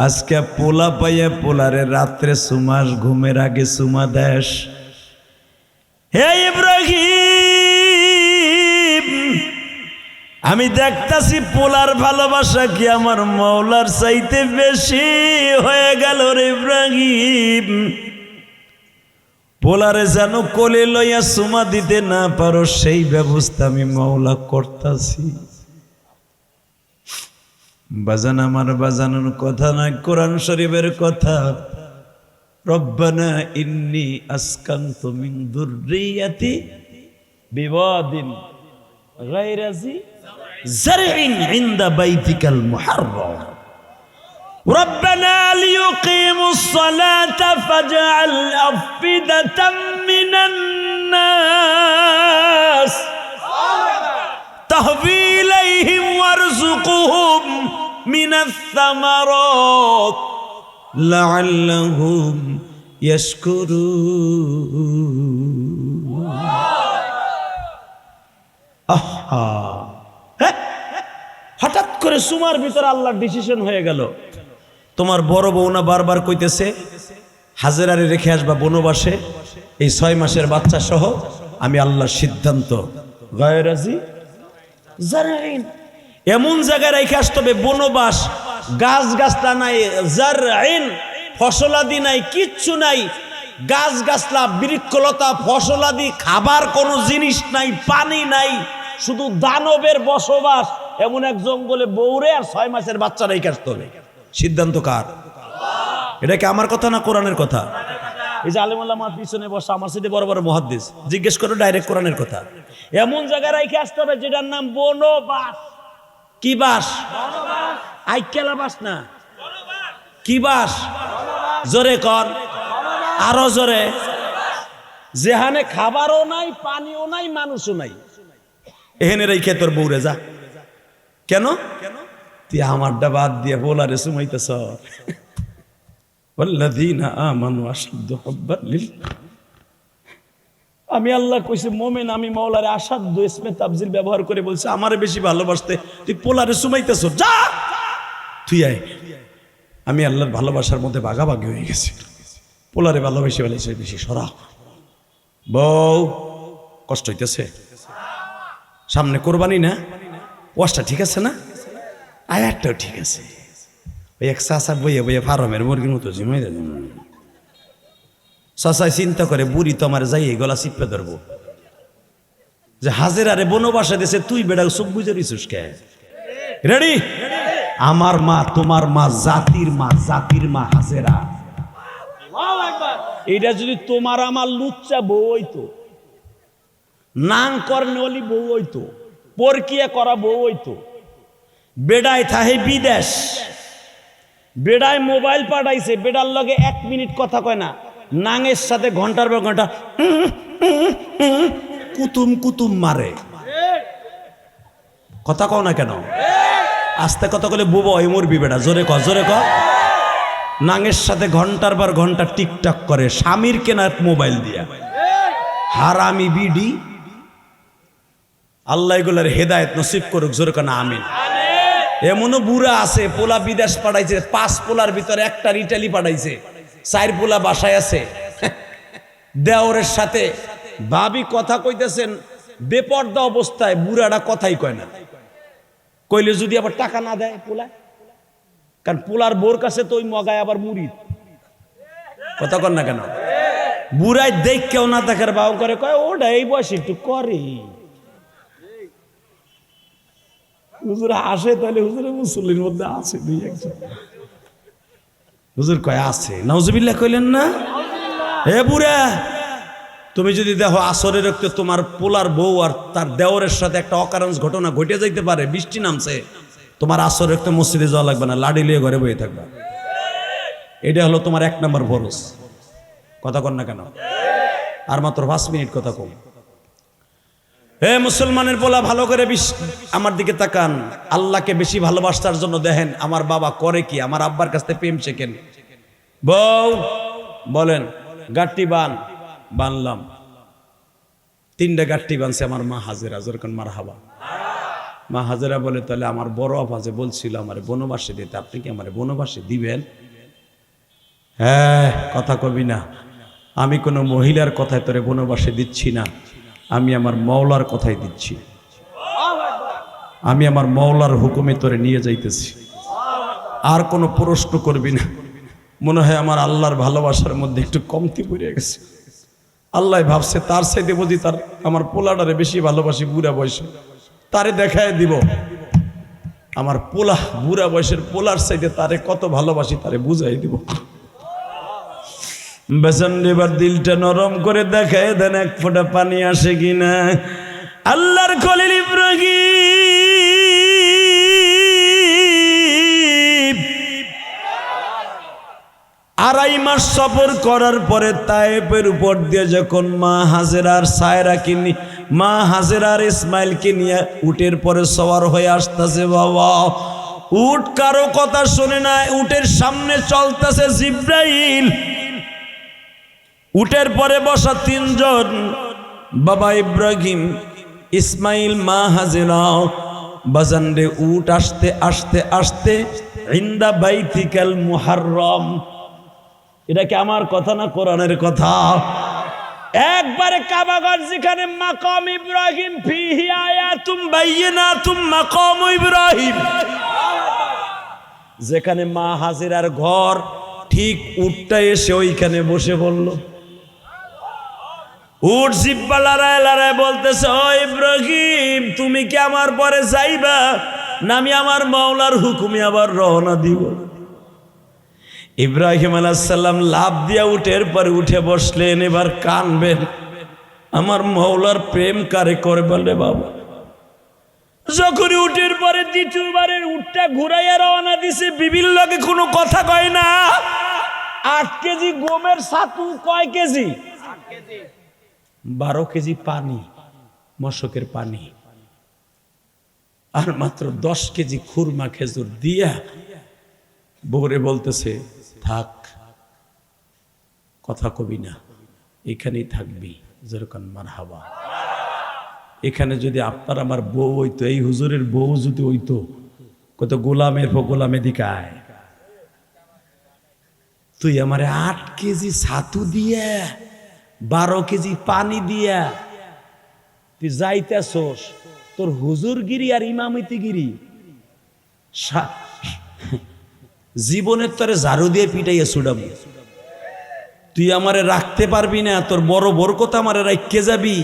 আজকে পোলা পাইয়া পোলারে রাত্রে সুমাস, ঘুমের আগে সুমা দেশ। হে ইব্রাহিম, আমি দেখতাছি পোলার ভালোবাসা কি আমার মওলার চাইতে বেশি হয়ে গেল রে ইব্রাহিম। পোলারে যেন কোলে লইয়া সুমা দিতে না পারো সেই ব্যবস্থা আমি মওলা করতাছি। বাজান আমার বাজানোর কথা নয়, কোরআন শরীফের কথা। রব্বানা ইন্নী আসকানতু মিন যুররিয়াতি বিওয়াদিন গায়রা জি জারইন ইনদা বাইতিকাল মুহাররাম ربنا ليقيموا الصلاة فاجعل أفئدة من الناس تهوي إليهم وارزقهم من الثمرات لعلهم يشكرون. হঠাৎ করে সুমার ভিতরে আল্লাহর ডিসিশন হয়ে গেল। তোমার বড় বউ না বারবার কইতেছে হাজেরারে রেখে আসবা বনবাসে, এই ৬ মাসের বাচ্চা সহ। আমি আল্লাহর সিদ্ধান্ত, গায়রাজি জারইন, এমন জায়গায় রেখে আসতে হবে বনবাস, গাছ গাছলা নাই, জারইন ফসলাদি নাই, কিচ্ছু নাই, গাছ গাছলা বৃক্ষলতা ফসলাদি খাবার কোনো জিনিস নাই, পানি নাই, শুধু দানবের বসবাস। এমন এক জঙ্গলে বউরে আর ৬ মাসের বাচ্চা রেখে আসতে হবে। সিদ্ধান্ত কার? এটা কি আমার কথা না কোরআনের কথা? এই যে আলেমুল্লাহ আমার পিছনে বসা, আমার সাথে বড় বড় মুহাদ্দিস, জিজ্ঞেস করো ডাইরেক্ট কোরআনের কথা। এমন জায়গায় রেখে আসতে হবে যেটার নাম বনবাস। কি বাস? আইকেলা বাস না, কি বাস? জোরে কর, আরো জোরে। যেখানে খাবারও নাই, পানিও নাই, মানুষও নাই, এখানে রেখে তোর বউরে যা। কেন? তুই আমারটা বাদ দিয়ে বলারে সুমাইতেছ। ওয়াল্লাযীনা আমানু আশাদ্দু হুব্বান লিল্লাহ। আমি আল্লাহ কইছি মোমেন, আমি মাওলারে আশাদ্দু ইসমে তাফজিল ব্যবহার করে বলছে আমারে বেশি ভালোবাসতে, তুই পোলারে সুমাইতেছ, যা তুই আয়। আমি আল্লাহর ভালোবাসার মধ্যে ভাগাভাগি হয়ে গেছি, পোলারে ভালোবেসে বলেছে বেশি। সরা বউ, কষ্ট হইতেছে, সামনে কোরবানি না, ওয়াশটা ঠিক আছে না, আয়ারটাও ঠিক আছে। ওই এক চাষা বইয়ে বইয়ে ফার্মের মুরগির মতো জিমাই দেয়। চাষায় চিন্তা করে বুড়ি তো আমার যাই গলা চিপে ধরবো, যে হাজেরারে বনবাসা দিয়েছে, তুই বেড়া চোখ বুঝে দিছিস কে? রেডি? আমার মা, তোমার মা, জাতির মা, জাতির মা হাজেরা। এটা যদি তোমার আমার লুচ্চা বউ হইতো, নাং করনেওয়ালি বউ হইতো, পরকিয়া করা বউ হইতো, বেডায় থাহে বিদেশ, বেড়ায় মোবাইল পাঠাইছে, বেড়ার লগে 1 মিনিট কথা কয় না, নাঙের সাথে ঘন্টার পর ঘন্টা কুতুম কুতুম মারে। কথা কও না কেন? আস্তে কথা বলে বুবো ওই মরবি বেটা, জোরে ক জোরে ক। নাঙের সাথে ঘন্টার পর ঘন্টা টিকটক করে স্বামীর কেনা মোবাইল দিয়া। হারামি বিডি। আল্লাহ এগুলার হেদায়েত নসিব করুক, জোরে ক না আমিন। এমনও বুড়া আছে পোলা বিদেশ পাঠাইছে, 5 পোলার ভিতরে একটা ইটালি পাঠাইছে, 4 পোলা বাসায় আছে। দেওরের সাথে ভাবি কথা কইতেছেন বেপর্দা অবস্থায়, বুড়াটা কথাই কয় না। কইলে যদি আবার টাকা না দেয় পোলা, কারণ পোলার বোর কাছে তো ওই মগায় আবার মুড়ি। কথা কর না কেন? বুড়াই দেখ কেউ না দেখার বাউ করে, কয় ওটা এই বয়সে একটু করে। হুজুর আসে, তাহলে হুজুরের মুসল্লির মধ্যে আছে 2-1 জন। হুজুর কয় আছে, নাউজুবিল্লাহ কইলেন না? হে বুড়া, তুমি যদি দেখো আসরের রক্তে তোমার পোলার বউ আর তার দেওরের সাথে একটা অকারণ ঘটনা ঘটে যাইতে পারে, বৃষ্টি নামছে, তোমার আসরের রক্তে মসজিদে যাওয়া লাগবে না, লাড়ি লিয়ে ঘরে বসে থাকবা। এটা হলো তোমার 1 নম্বর ফরজ। কথা কর না কেন? আর মাত্র 5 মিনিট কথা কম। হে মুসলমানের পোলা, ভালো করে আমার দিকে তাকান। আল্লাহকে বেশি ভালোবাসার জন্য দেখেন আমার বাবা করে কি, আমার আব্বার কাছ থেকে প্রেম শেখেন। বউ বলেন গাট্টি বানলাম, 3টা গাট্টি বানছে আমার মা হাজেরা, যেরকম মারহাবা। মা হাজেরা বলে, তাহলে আমার বড় আফাজে বলছিল আমার বনবাসে দিতে, আপনি কি আমার বনবাসে দিবেন? হ্যাঁ, কথা কবি না, আমি কোনো মহিলার কথায় তোরে বনবাসে দিচ্ছি না, আমি আমার মওলার কথাই দিচ্ছি। আমি আমার মওলার হুকুমে তোরে নিয়ে যাইতেছি, আর কোনো প্রশ্ন করবি না। মনে হয় আমার আল্লাহর ভালোবাসার মধ্যে একটু কমতি পড়ে গেছে। আল্লাহ ভাবছে তার চাইতে বুঝি তার আমার পোলাটারে বেশি ভালোবাসি, বুড়া বয়সে তারে দেখায় দিব। আমার পোলা বুড়া বয়সের পোলার চাইতে তারে কত ভালোবাসি তারে বুঝাই দিব। বেসন এবার দিলটা নরম করে দেখায় দেন, 1 ফোঁটা পানি আসে কিনা। আল্লাহর খলিল ইব্রাহিম 2.5 মাস সফর করার পরে তায়েফের উপর দিয়ে যখন মা হাজেরার সায়রাকে নিয়ে, মা হাজেরার ইসমাইলকে নিয়ে উটের পরে সওয়ার হয়ে আসতেছে। বাবা, উট কারো কথা শুনে না, উটের সামনে চলতেছে জিব্রাইল, উটের পরে বসা 3 জন, বাবা ইব্রাহিম, ইসমাইল, মা হাজেরা। বাজানরে উট আসতে আসতে আসতে ইনদা বাইতিকাল মুহাররম। এটা কি আমার কথা না কোরআনের কথা? একবারে কাবাগর যেখানে মাকাম ইব্রাহিম ফিহি আয়াতুম বাইয়িনাতুম মাকাম ইব্রাহিম, যেখানে মা হাজেরার ঘর, ঠিক উটটা এসে ওইখানে বসে পড়ল। উট জিব্বা লড়ায় লড়ায় বলতেছে, ও ইব্রাহিম, তুমি কি আমার পরে যাইবা না আমি আমার মাওলার হুকুমে আবার রওনা দিব? ইব্রাহিম আলাইহিস সালাম লাফ দিয়া উটের পরে উঠে বসলেন। এবার কানবেন, আমার মাওলার প্রেম কারে করে বলে বাবা। যখন উটের পরে 2বারের উটটা ঘুরাইয়া রওনা দিছে, বিবির লগে কোনো কথা কয় না। 8 কেজি গমের ছাতু, কয় কেজি? 12 কেজি পানি, মশকের পানি, আর মাত্র 10 কেজি খুরমা খেজুর দিয়া বউরে বলতেছে, থাক, কথা কবি না, এখানেই থাকবি, যেরকম মারহাবা। এখানে যদি আপনার আমার বউ হইতো, এই হুজুরের বউ যদি হইতো, কত গোলামের পর গোলামে দিকায়, তুই আমার 8 কেজি ছাতু দিয়া 12 কেজি পানি দিয়া তুই যাইতেছস, তোর হুজুরগিরি আর ইমামতিগিরি জীবনের তরে ঝাড়ু দিয়ে পিটাইয়া ছুড়াবো। তুই আমারে রাখতে পারবি না, তোর বড় বরকত আমারে রাখতে যাবি,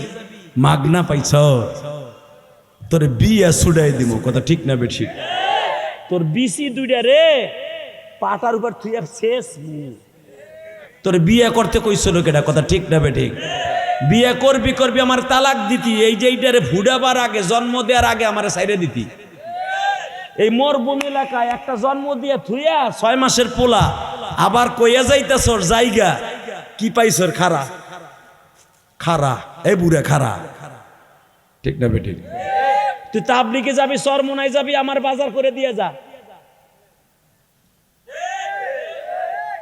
মাগনা পাইছ, তোর বিয়া ছুড়াই দিব। কথা ঠিক না বেঠিক? তোর বিসি 2টা রে পাটার উপর তুই শেষ, তোর বিয়া করতে কইছিল কেটা? কথা ঠিক না বেঠিক? বিয়া করবি আমার তালাক দিতি, এই যে এইটারে ফুডাবার আগে, জন্ম দেওয়ার আগে আমার সাইরে দিতি। এই মরুভূমি এলাকায় একটা জন্ম দিয়ে থুইয়া 6 মাসের পোলা আবার কইয়া যাইতাছর জায়গা কি পাইছর? খারা খারা, এই বুড়া খারা, ঠিক না বেঠিক? তুই তাবলিগে যাবি, চরমোনাই যাবি, আমার বাজার করে দিয়ে যা।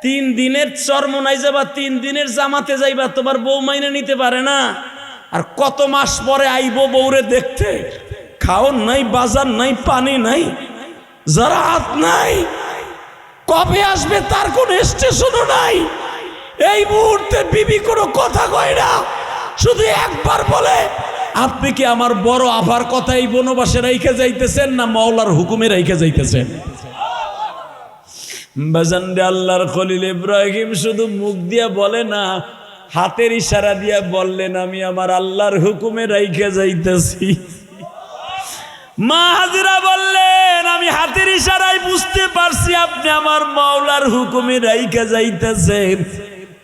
3 দিনের চরমোনাই যাবা, 3 দিনের জামাতে যাইবা, তোমার বউ মাইনে নিতে পারে না। আর কত মাস পরে আইবো বউরে দেখতে, খাওন নাই, বাজার নাই, পানি নাই, জারাত নাই, কবে আসবে তার কোন স্টেশনও নাই। এই মুহূর্তে বিবি কোনো কথা কয় না, শুধু একবার বলে, আপনি কি আমার বড় আভার কথা এই বনবাসে রাইখে যাইতেছেন না মাওলার হুকুমে রাইখে যাইতেছেন? বাজানরে, আল্লাহর খলিল ইব্রাহিম শুধু মুখ দিয়া বলে না, হাতের ইশারা দিয়া বললেন, আমি আমার আল্লাহর হুকুমে রাইখে যাইতেছি। মা হাজেরা বললেন, আমি হাতের ইশারায় বুঝতে পারছি আপনি আমার মাওলার হুকুমে রাইখে যাইতেছেন,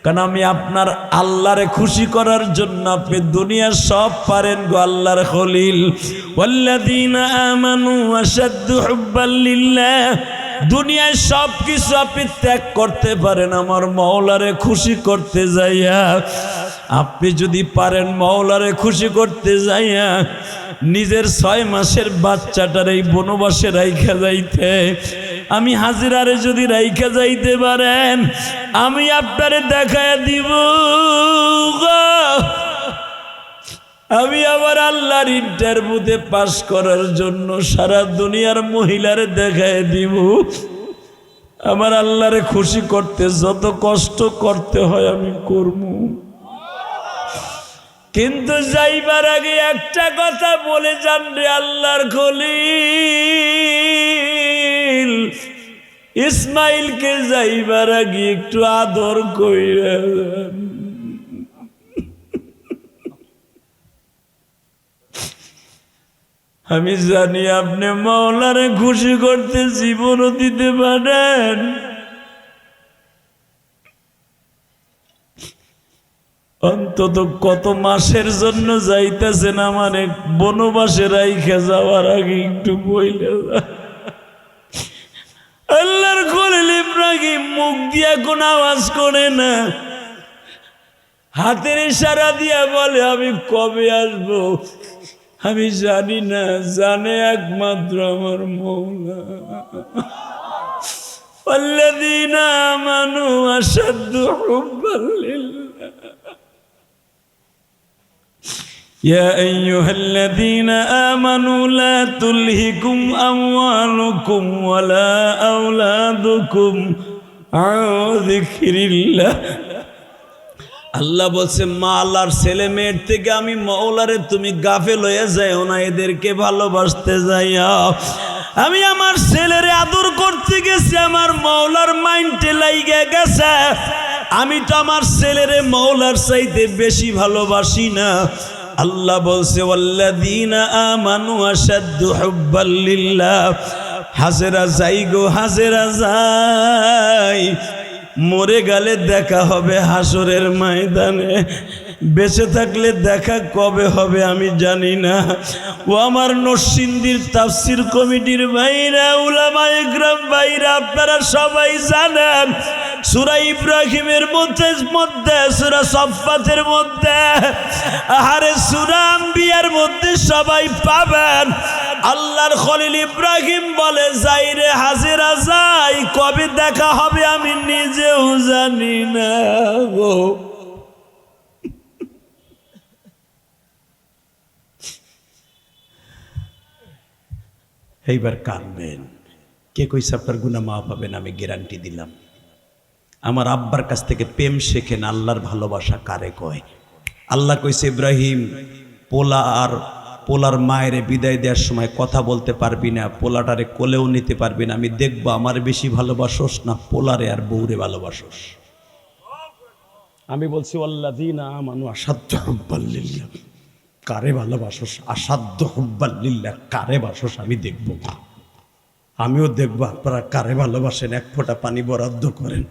কারণ আমি আপনার আল্লাহরে খুশি করার জন্য আপনি দুনিয়ার সব পারেন গো আল্লাহর খলিল। ওয়াল্লাযীনা আমানু আশাদ্দু হুব্বাল লিল্লাহ, দুনিয়ায় সব কিছু আপনি ত্যাগ করতে পারেন আমার মাওলারে খুশি করতে যাইয়া। আপনি যদি পারেন মাওলারে খুশি করতে যাইয়া নিজের 6 মাসের বাচ্চাটার এই বনবাসে রাইখা যাইতে, আমি হাজিরারে যদি রাইখা যাইতে পারেন, আমি আপনারে দেখায় দিব আমি আমার আল্লাহর ইন্টারভিউতে পাস করার জন্য সারা দুনিয়ার মহিলারে দেখায় দিব আমার আল্লাহরে খুশি করতে যত কষ্ট করতে হয় আমি করব। কিন্তু যাইবার আগে একটা কথা বলে যান রে আল্লাহর খলিল, ইসমাইলকে যাইবার আগে একটু আদর কইরা। আমি জানি আপনি মাওলারে খুশি করতে জীবনও দিতে পারেন, অন্তত কত মাসের জন্য যাইতেছেন আমার এক বনবাসে রাইখা যাওয়ার আগে একটু বইলে। আল্লাহর খলিল ইব্রাহিম মুখ দিয়া কোন আওয়াজ করে না, হাতের ইশারা দিয়া বলে, আমি কবে আসবো আমি জানি না, জানে একমাত্র আমার মওলা। ওয়াল্লাযীনা আমানু আশাদ্দু হুব্বাল লিল্লাহ, ইয়া আইয়ুহাল্লাযীনা আমানু লা তুলহিকুম আমওয়ালুকুম ওয়ালা আওলাদুকুম আন যিকরিল্লাহ। আল্লাহ বলছে, মাল আর ছেলে মেয়ের থেকে আমি মাওলারে তুমি গাফেল হয়ে যাও না, এদেরকে ভালোবাসতে যাইয়া। আমি আমার ছেলেরে আদর করতে গেছি, আমার মাওলার মাইন্ডে লাইগা গেছে, আমি তো আমার ছেলেরে মাওলার চাইতে বেশি ভালোবাসি না। আল্লাহ বলছে, ওয়াল্লাযীনা আমানু আশাদ্দু হুব্বাল লিল্লাহ। হাজেরা যাই গো, হাজেরা যাই, মরে গেলে দেখা হবে হাসরের ময়দানে, বেঁচে থাকলে দেখা কবে হবে আমি জানি না। ও আমার নরসিংদীর তাফসীর কমিটির ভাইরা, উলামায়ে ইকরাম ভাইরা, আপনারা সবাই জানেন সূরা ইব্রাহিমের মধ্যে সূরা সাফফাতের মধ্যে, আরে সূরা আম্বিয়ার মধ্যে সবাই পাবেন। আল্লাহর খলিল ইব্রাহিম বলে, যাই রে হাজেরা যাই, কবে দেখা হবে আমি নিজেও জানি না গো। এইবার কাঁদবেন, কে কইছে আপনার গুনাহ মাফ হবে না? আমি গ্যারান্টি দিলাম। আমার আব্বার কাছ থেকে প্রেম শেখেন, আল্লাহর ভালোবাসা কারে কয়। আল্লাহ কইছে, ইব্রাহিম পোলার মায়ের বিদায় দেওয়ার সময় কথা বলতে পারবি না, পোলাটারে কোলেও নিতে পারবি না, আমি দেখবো আমার বেশি ভালোবাসোস না পোলারে আর বউরে ভালোবাসোস। আমি বলছি, ওয়াল্লাযীনা আমানু আশাদ্দু হুব্বাল লিল্লাহ, কারে ভালোবাসোস? আশাদ্দু হুব্বাল লিল্লাহ, কারে বাসোস আমি দেখবো, আমিও দেখবো আপনারা কারে ভালোবাসেন। এক ফোঁটা পানি বরাদ্দ করেন।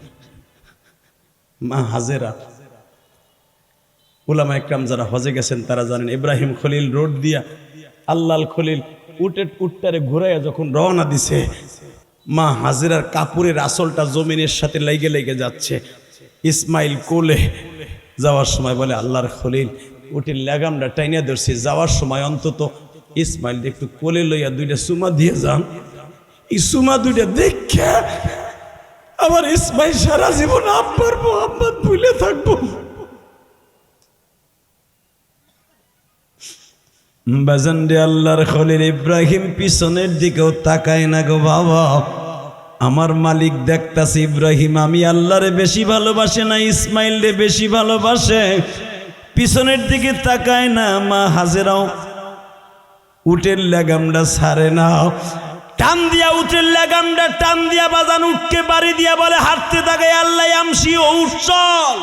মা হাজেরা, উলামা ইকরাম যারা হজে গেছেন তারা জানেন, ইব্রাহিম খলিল রোড দিয়া আল্লাহর খলিল উটটারে ঘুরাইয়া যখন রওনা দিছে, মা হাজেরার কাপড়ের আসলটা জমিনের সাথে লেগে লেগে যাচ্ছে। ইসমাইল কোলে যাওয়ার সময় বলে, আল্লাহর খলিল উটের লাগামটা টাইনিয়া ধরছি, যাওয়ার সময় অন্তত ইসমাইল একটু কোলে লইয়া দুইটা সুমা দিয়ে যান। এই সুমা দুইটা দেখে আমার ইসমাইল সারা জীবন আব্বার মোহাম্মদ ভুলে থাকবো। বাজান রে, আল্লাহর খলিল ইব্রাহিম পিছনের দিকেও তাকায় না গো বাবা। আমার মালিক দেখতাছে ইব্রাহিম আমি আল্লাহরে বেশি ভালোবাসে না ইসমাইল রে বেশি ভালোবাসে, পিছনের দিকে তাকায় না। মা হাজেরাও উটের লাগামটা ছাড়ে না, টান দিয়া উটের লাগামটা টান দিয়া বাজান উঠকে বাড়ি দিয়া বলে, হাঁটতে থাকে আল্লাহ আমসি ও উঠ চল।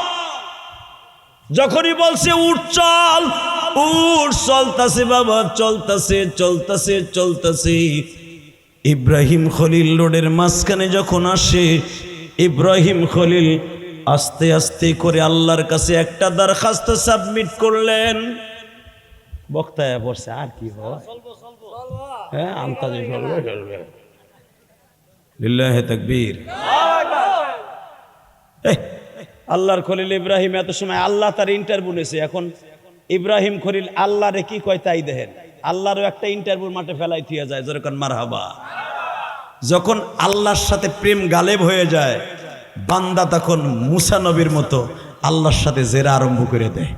যখনই বলছে উঠ চল, উঠ চলতাছে বাবা, চলতাছে চলতাছে চলতাছে। ইব্রাহিম খলিল রোডের মাঝখানে যখন আসে, ইব্রাহিম খলিল আস্তে আস্তে করে আল্লাহর কাছে একটা দরখাস্ত সাবমিট করলেন। বক্তায় পড়ছে আর কি হয়, হ্যাঁ আন্তাজে চলবে চলবে। লিল্লাহি তাকবীর। আল্লাহর খলিল ইব্রাহিম এত সময় আল্লাহ তার ইন্টারভিউ নিয়েছে। এখন ইব্রাহিম খলিল আল্লাহরে কি কয় তাই দেখেন, আল্লাহরও একটা ইন্টারভিউ মাঠে ফেলাই থিয়া যায়, যেরকম মারহাবা। যখন আল্লাহর সাথে প্রেম গালেব হয়ে যায়, বান্দা তখন মুসা নবীর মতো আল্লাহর সাথে জেরা আরম্ভ করে দেয়।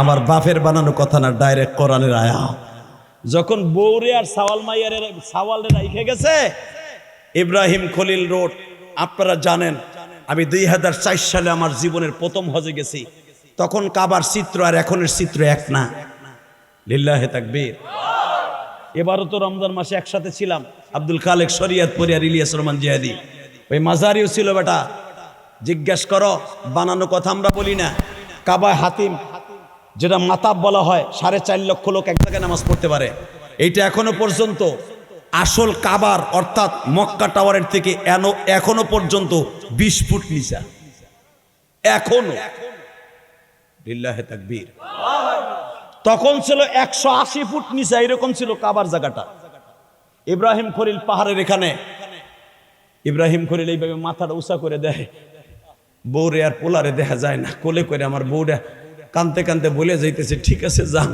আমার বাপের বানানো কথা না, ডাইরেক্ট কোরআনের আয়া। যখন বৌরে আর সাওয়াল মাইয়ার সাওয়ালে রাইখে গেছে, ইব্রাহিম খলিল রোড, আপনারা জানেন আমি 2004 সালে আমার জীবনের প্রথম হজে গেছি। তখন কাবার চিত্র আর এখনের চিত্র এক না। লিল্লাহি তাকবীর। এবারও তো রমজান মাসে একসাথে ছিলাম, আব্দুল খালেক শরিয়তপুরি আর ইলিয়াস রহমান জিহাদি, ওই মাজারিও ছিল বেটা। জিজ্ঞেস করো, বানানো কথা আমরা বলি না। কাবায় হাতিম, যেটা মাতাব বলা হয়, 4.5 লক্ষ লোক এক জায়গায় নামাজ পড়তে পারে। এইটা এখনো পর্যন্ত আসল কাবার অর্থাৎ মক্কা টাওয়ারের থেকে এখনো পর্যন্ত 20 ফুট নিচা, এখনো। লিল্লাহি তাকবীর। তখন ছিল 180 ফুট নিচা, এরকম ছিল কাবার জায়গাটা। ইব্রাহিম খলিল পাহাড়ের এখানে, ইব্রাহিম খলিল এইভাবে মাথাটা উঁচা করে দেয়, বউরে আর পোলারে দেখা যায় না, কোলে করে আমার বউরা কানতে কানতে বলে যাইতেছে, ঠিক আছে যান,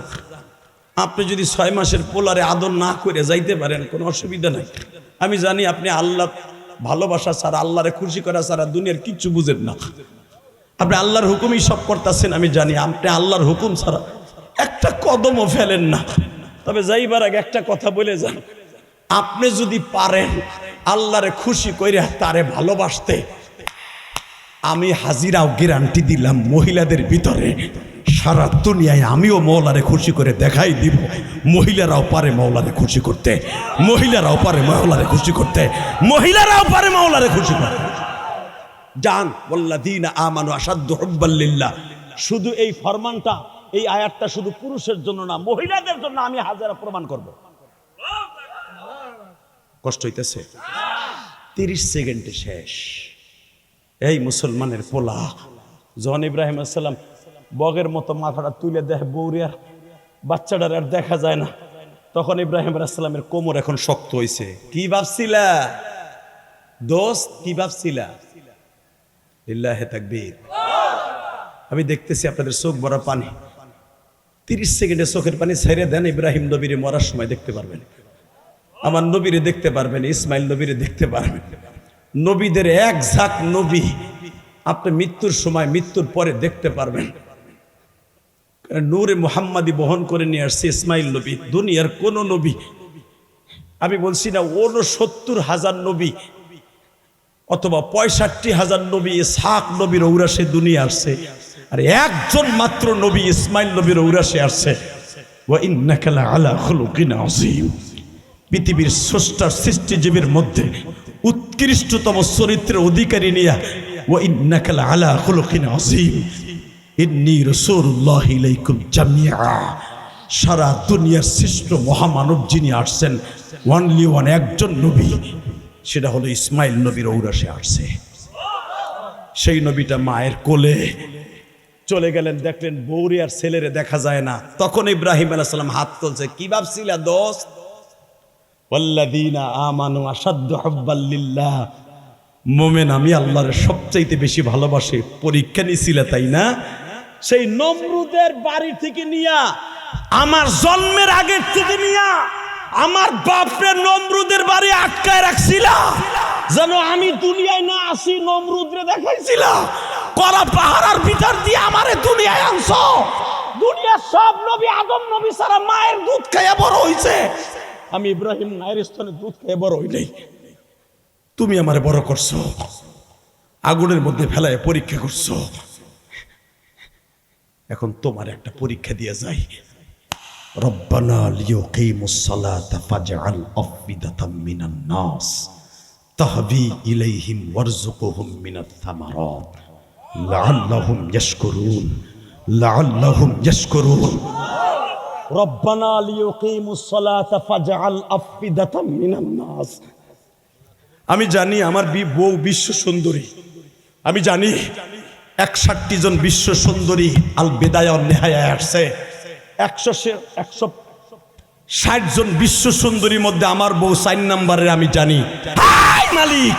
আপনি যদি 6 মাসের পোলারে আদর না করে যাইতে পারেন কোনো অসুবিধা নাই। আমি জানি আপনি আল্লাহ ভালোবাসা ছাড়া, আল্লাহরে খুশি করা ছাড়া দুনিয়ার কিচ্ছু বুঝেন না। আপনি আল্লাহর হুকুমই সব করতেছেন, আমি জানি আপনি আল্লাহর হুকুম ছাড়া একটা কদমও ফেলেন না। তবে যাইবার আগে একটা কথা বলে যান, আপনি যদি পারেন আল্লাহরে খুশি কইরা তারে ভালোবাসতে, আমি হাজিরাও গ্যারান্টি দিলাম মহিলাদের ভিতরে সারা দুনিয়ায় আমিও মওলারে খুশি করে দেখাই দিব, মহিলারাও পারে মওলারে খুশি করতে, মহিলারাও পারে মওলারে খুশি করতে, মহিলারাও পারে মওলারে খুশি করতে। জান ওয়াল্লাযীনা আমানু আশাদ্দু হুব্বাল লিল্লাহ। শুধু এই ফরমানটা, এই আয়াতটা শুধু পুরুষের জন্য না, মহিলাদের জন্য আমি হাজারা প্রমাণ করব। কষ্ট হইতেছে? 30 সেকেন্ডে শেষ। এই মুসলমানের পোলা যখন ইব্রাহিম আলাইহিস সালাম বগের মতো মাথাটা তুলে দেয়, বৌরিয়ার বাচ্চাটার আর দেখা যায় না, তখন ইব্রাহিম আলাইহিস সালামের কোমর এখন শক্ত হয়েছে। কি ভাবছিলা দোস্ত, কি ভাবছিলা? লিল্লাহি তাকবীর। আমি দেখতেছি আপনাদের চোখ ভরা পানি। 30 সেকেন্ডে চোখের পানি ছেড়ে দেন, ইব্রাহিম নবীরে মরার সময় দেখতে পারবেন, আমার নবীরে দেখতে পারবেন, ইসমাইল নবীরে দেখতে পারবেন। নবীদের এক ঝাঁক নবী আপনি মৃত্যুর সময়, মৃত্যুর পরে দেখতে পারবেন। নূরে মুহাম্মাদি বহন করে নিয়ে আসছে ইসমাইল নবী। দুনিয়ার কোন নবী, আমি বলছি না 69,000 নবী অথবা 65,000 নবী ইসহাক নবীর ঔরাসে দুনিয়া আসছে, আর একজন মাত্র নবী ইসমাইল নবীর ঔরাসে আসছে। ওয়া ইন্নাকা লাআলা খুলুকিন আযীম। পৃথিবীর স্রষ্টার সৃষ্টিজীবীর মধ্যে উৎকৃষ্টতম চরিত্রের অধিকারী নিয়া ওয়া ইন্নাকা লাআলা খুলুকিন আযীম। ইন্নী রাসূলুল্লাহি ইলাইকুম জামিআ। সারা দুনিয়ার শ্রেষ্ঠ মহামানব যিনি আসছেন, ওয়ানলি ওয়ান, একজন নবী, সেটা হলো ইসমাইল নবীর ঔরাসে আসছে। সেই নবীটা মায়ের কোলে চলে গেলেন, দেখলেন বউরে আর ছেলেরে দেখা যায় না। তখন ইব্রাহিম আলাইহিস সালাম হাত তুলছে, কি ভাবছিলা দোস্ত? ওয়াল্লাযীনা আমানু আশাদ্দু হুব্বাল লিল্লাহ, মুমিন আমি আল্লাহর সবচাইতে বেশি ভালোবাসে। পরীক্ষা নিছিল তাই না? সেই নমরুদের বাড়ি থেকে নিয়া, আমার জন্মের আগের থেকে নিয়া আমার বাপের নমরুদের বাড়ি আটকায় রাখছিল, যেন আমি দুনিয়ায় না আসি। নমরুদরে দেখাইছিল করা পাহাড়ের ভিতর দিয়ে আমারে দুনিয়ায় আনছো। দুনিয়ার সব নবী আদম নবী সারা মায়ের দুধ খাইয়া বড় হইছে, আমি ইব্রাহিম মায়ের স্তনে দুধ খাইয়া বড় হই নাই। তুমি আমারে বড় করছো, আগুনের মধ্যে ফেলায় পরীক্ষা করছো। এখন তোমার একটা পরীক্ষা দিয়ে যাই। রব্বানা লিয়ুকিমুস সালাতা ফাজআল আফইদাতাম মিনান নাস তাহবি ইলাইহিম ওয়ারযুকহুম মিনাত থামারাত লাআল্লাহুম ইয়াশকুরুন লাআল্লাহুম ইয়াশকুরুন। রব্বানা লিয়ুকিমুস সালাতা ফাজআল আফইদাতাম মিনান নাস। আমি জানি আমার বউ বিশ্ব সুন্দরী, আমি জানি 61 জন বিশ্ব সুন্দরী আল বিদায়া ওয়ান নিহায়া আসছে। 160 জন বিশ্ব সুন্দরীর মধ্যে আমার বউ 4 নম্বরের। আমি জানি হাই মালিক,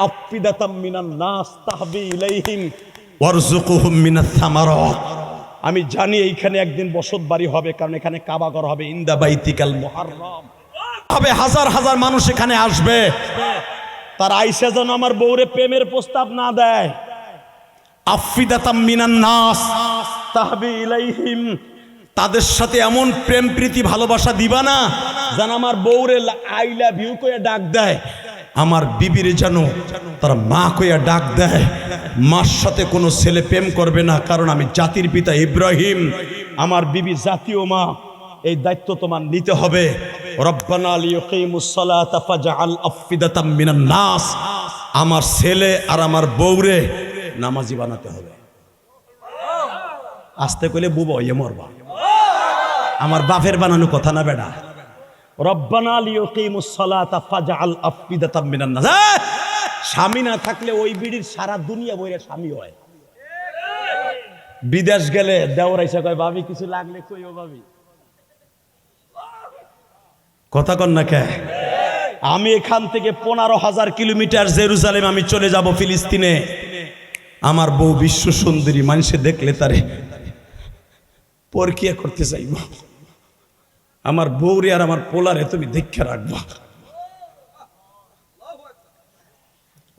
আফিদাতাম মিনান নাস তাহবি ইলাইহিম ওয়ারযুকহুম মিনাত থামারাত। আমি জানি এইখানে একদিন বসত বাড়ি হবে, কারণ এখানে কাবা ঘর হবে, ইনদা বাইতিকাল মুহাররম হবে, হাজার হাজার মানুষ এখানে আসবে। তার আইসা যেন আমার বউরে প্রেমের প্রস্তাব না দেয়। আফিদাতাম মিনান নাস তাহবি ইলাইহিম, তাদের সাথে এমন প্রেম প্রীতি ভালোবাসা দিবা না যেন আমার বউরে আই লাভ ইউ কইয়া ডাক দেয়, আমার বিবির যেন তার মা কইয়া ডাক দেয়। মার সাথে কোনো ছেলে প্রেম করবে না, কারণ আমি জাতির পিতা ইব্রাহিম, আমার বিবি জাতীয় মা। এই দায়িত্ব তোমার নিতে হবে। রব্বানা লিয়ুকিমুস সালাতা ফাজআল আফইদাতাম মিনান নাস, আমার ছেলে আর আমার বউরে নামাজি বানাতে হবে। আস্তে কইলে বুবা হইয়া মরবা, আমার বাপের বানানো কথা না বেটা। রব্বানা লিয়ুকিমুস সালাতা ফাজআল আফইদাতাম মিনান নাস। স্বামী না থাকলে ওই বিড়ির সারা দুনিয়া বইরা স্বামী হয়। বিদেশ গেলে দেওর আইসা কয় ভাবি কিছু লাগলে কইও ভাবি, কথা কন না কে? আমি এখান থেকে 15,000 কিলোমিটার জেরুজালেম আমি চলে যাব ফিলিস্তিনে। আমার বউ বিশ্ব সুন্দরী, মানুষে দেখলে তারে পরকিয়া করতে চাইব। আমার বউরে আর আমার পোলারে তুমি দেখে রাখবা,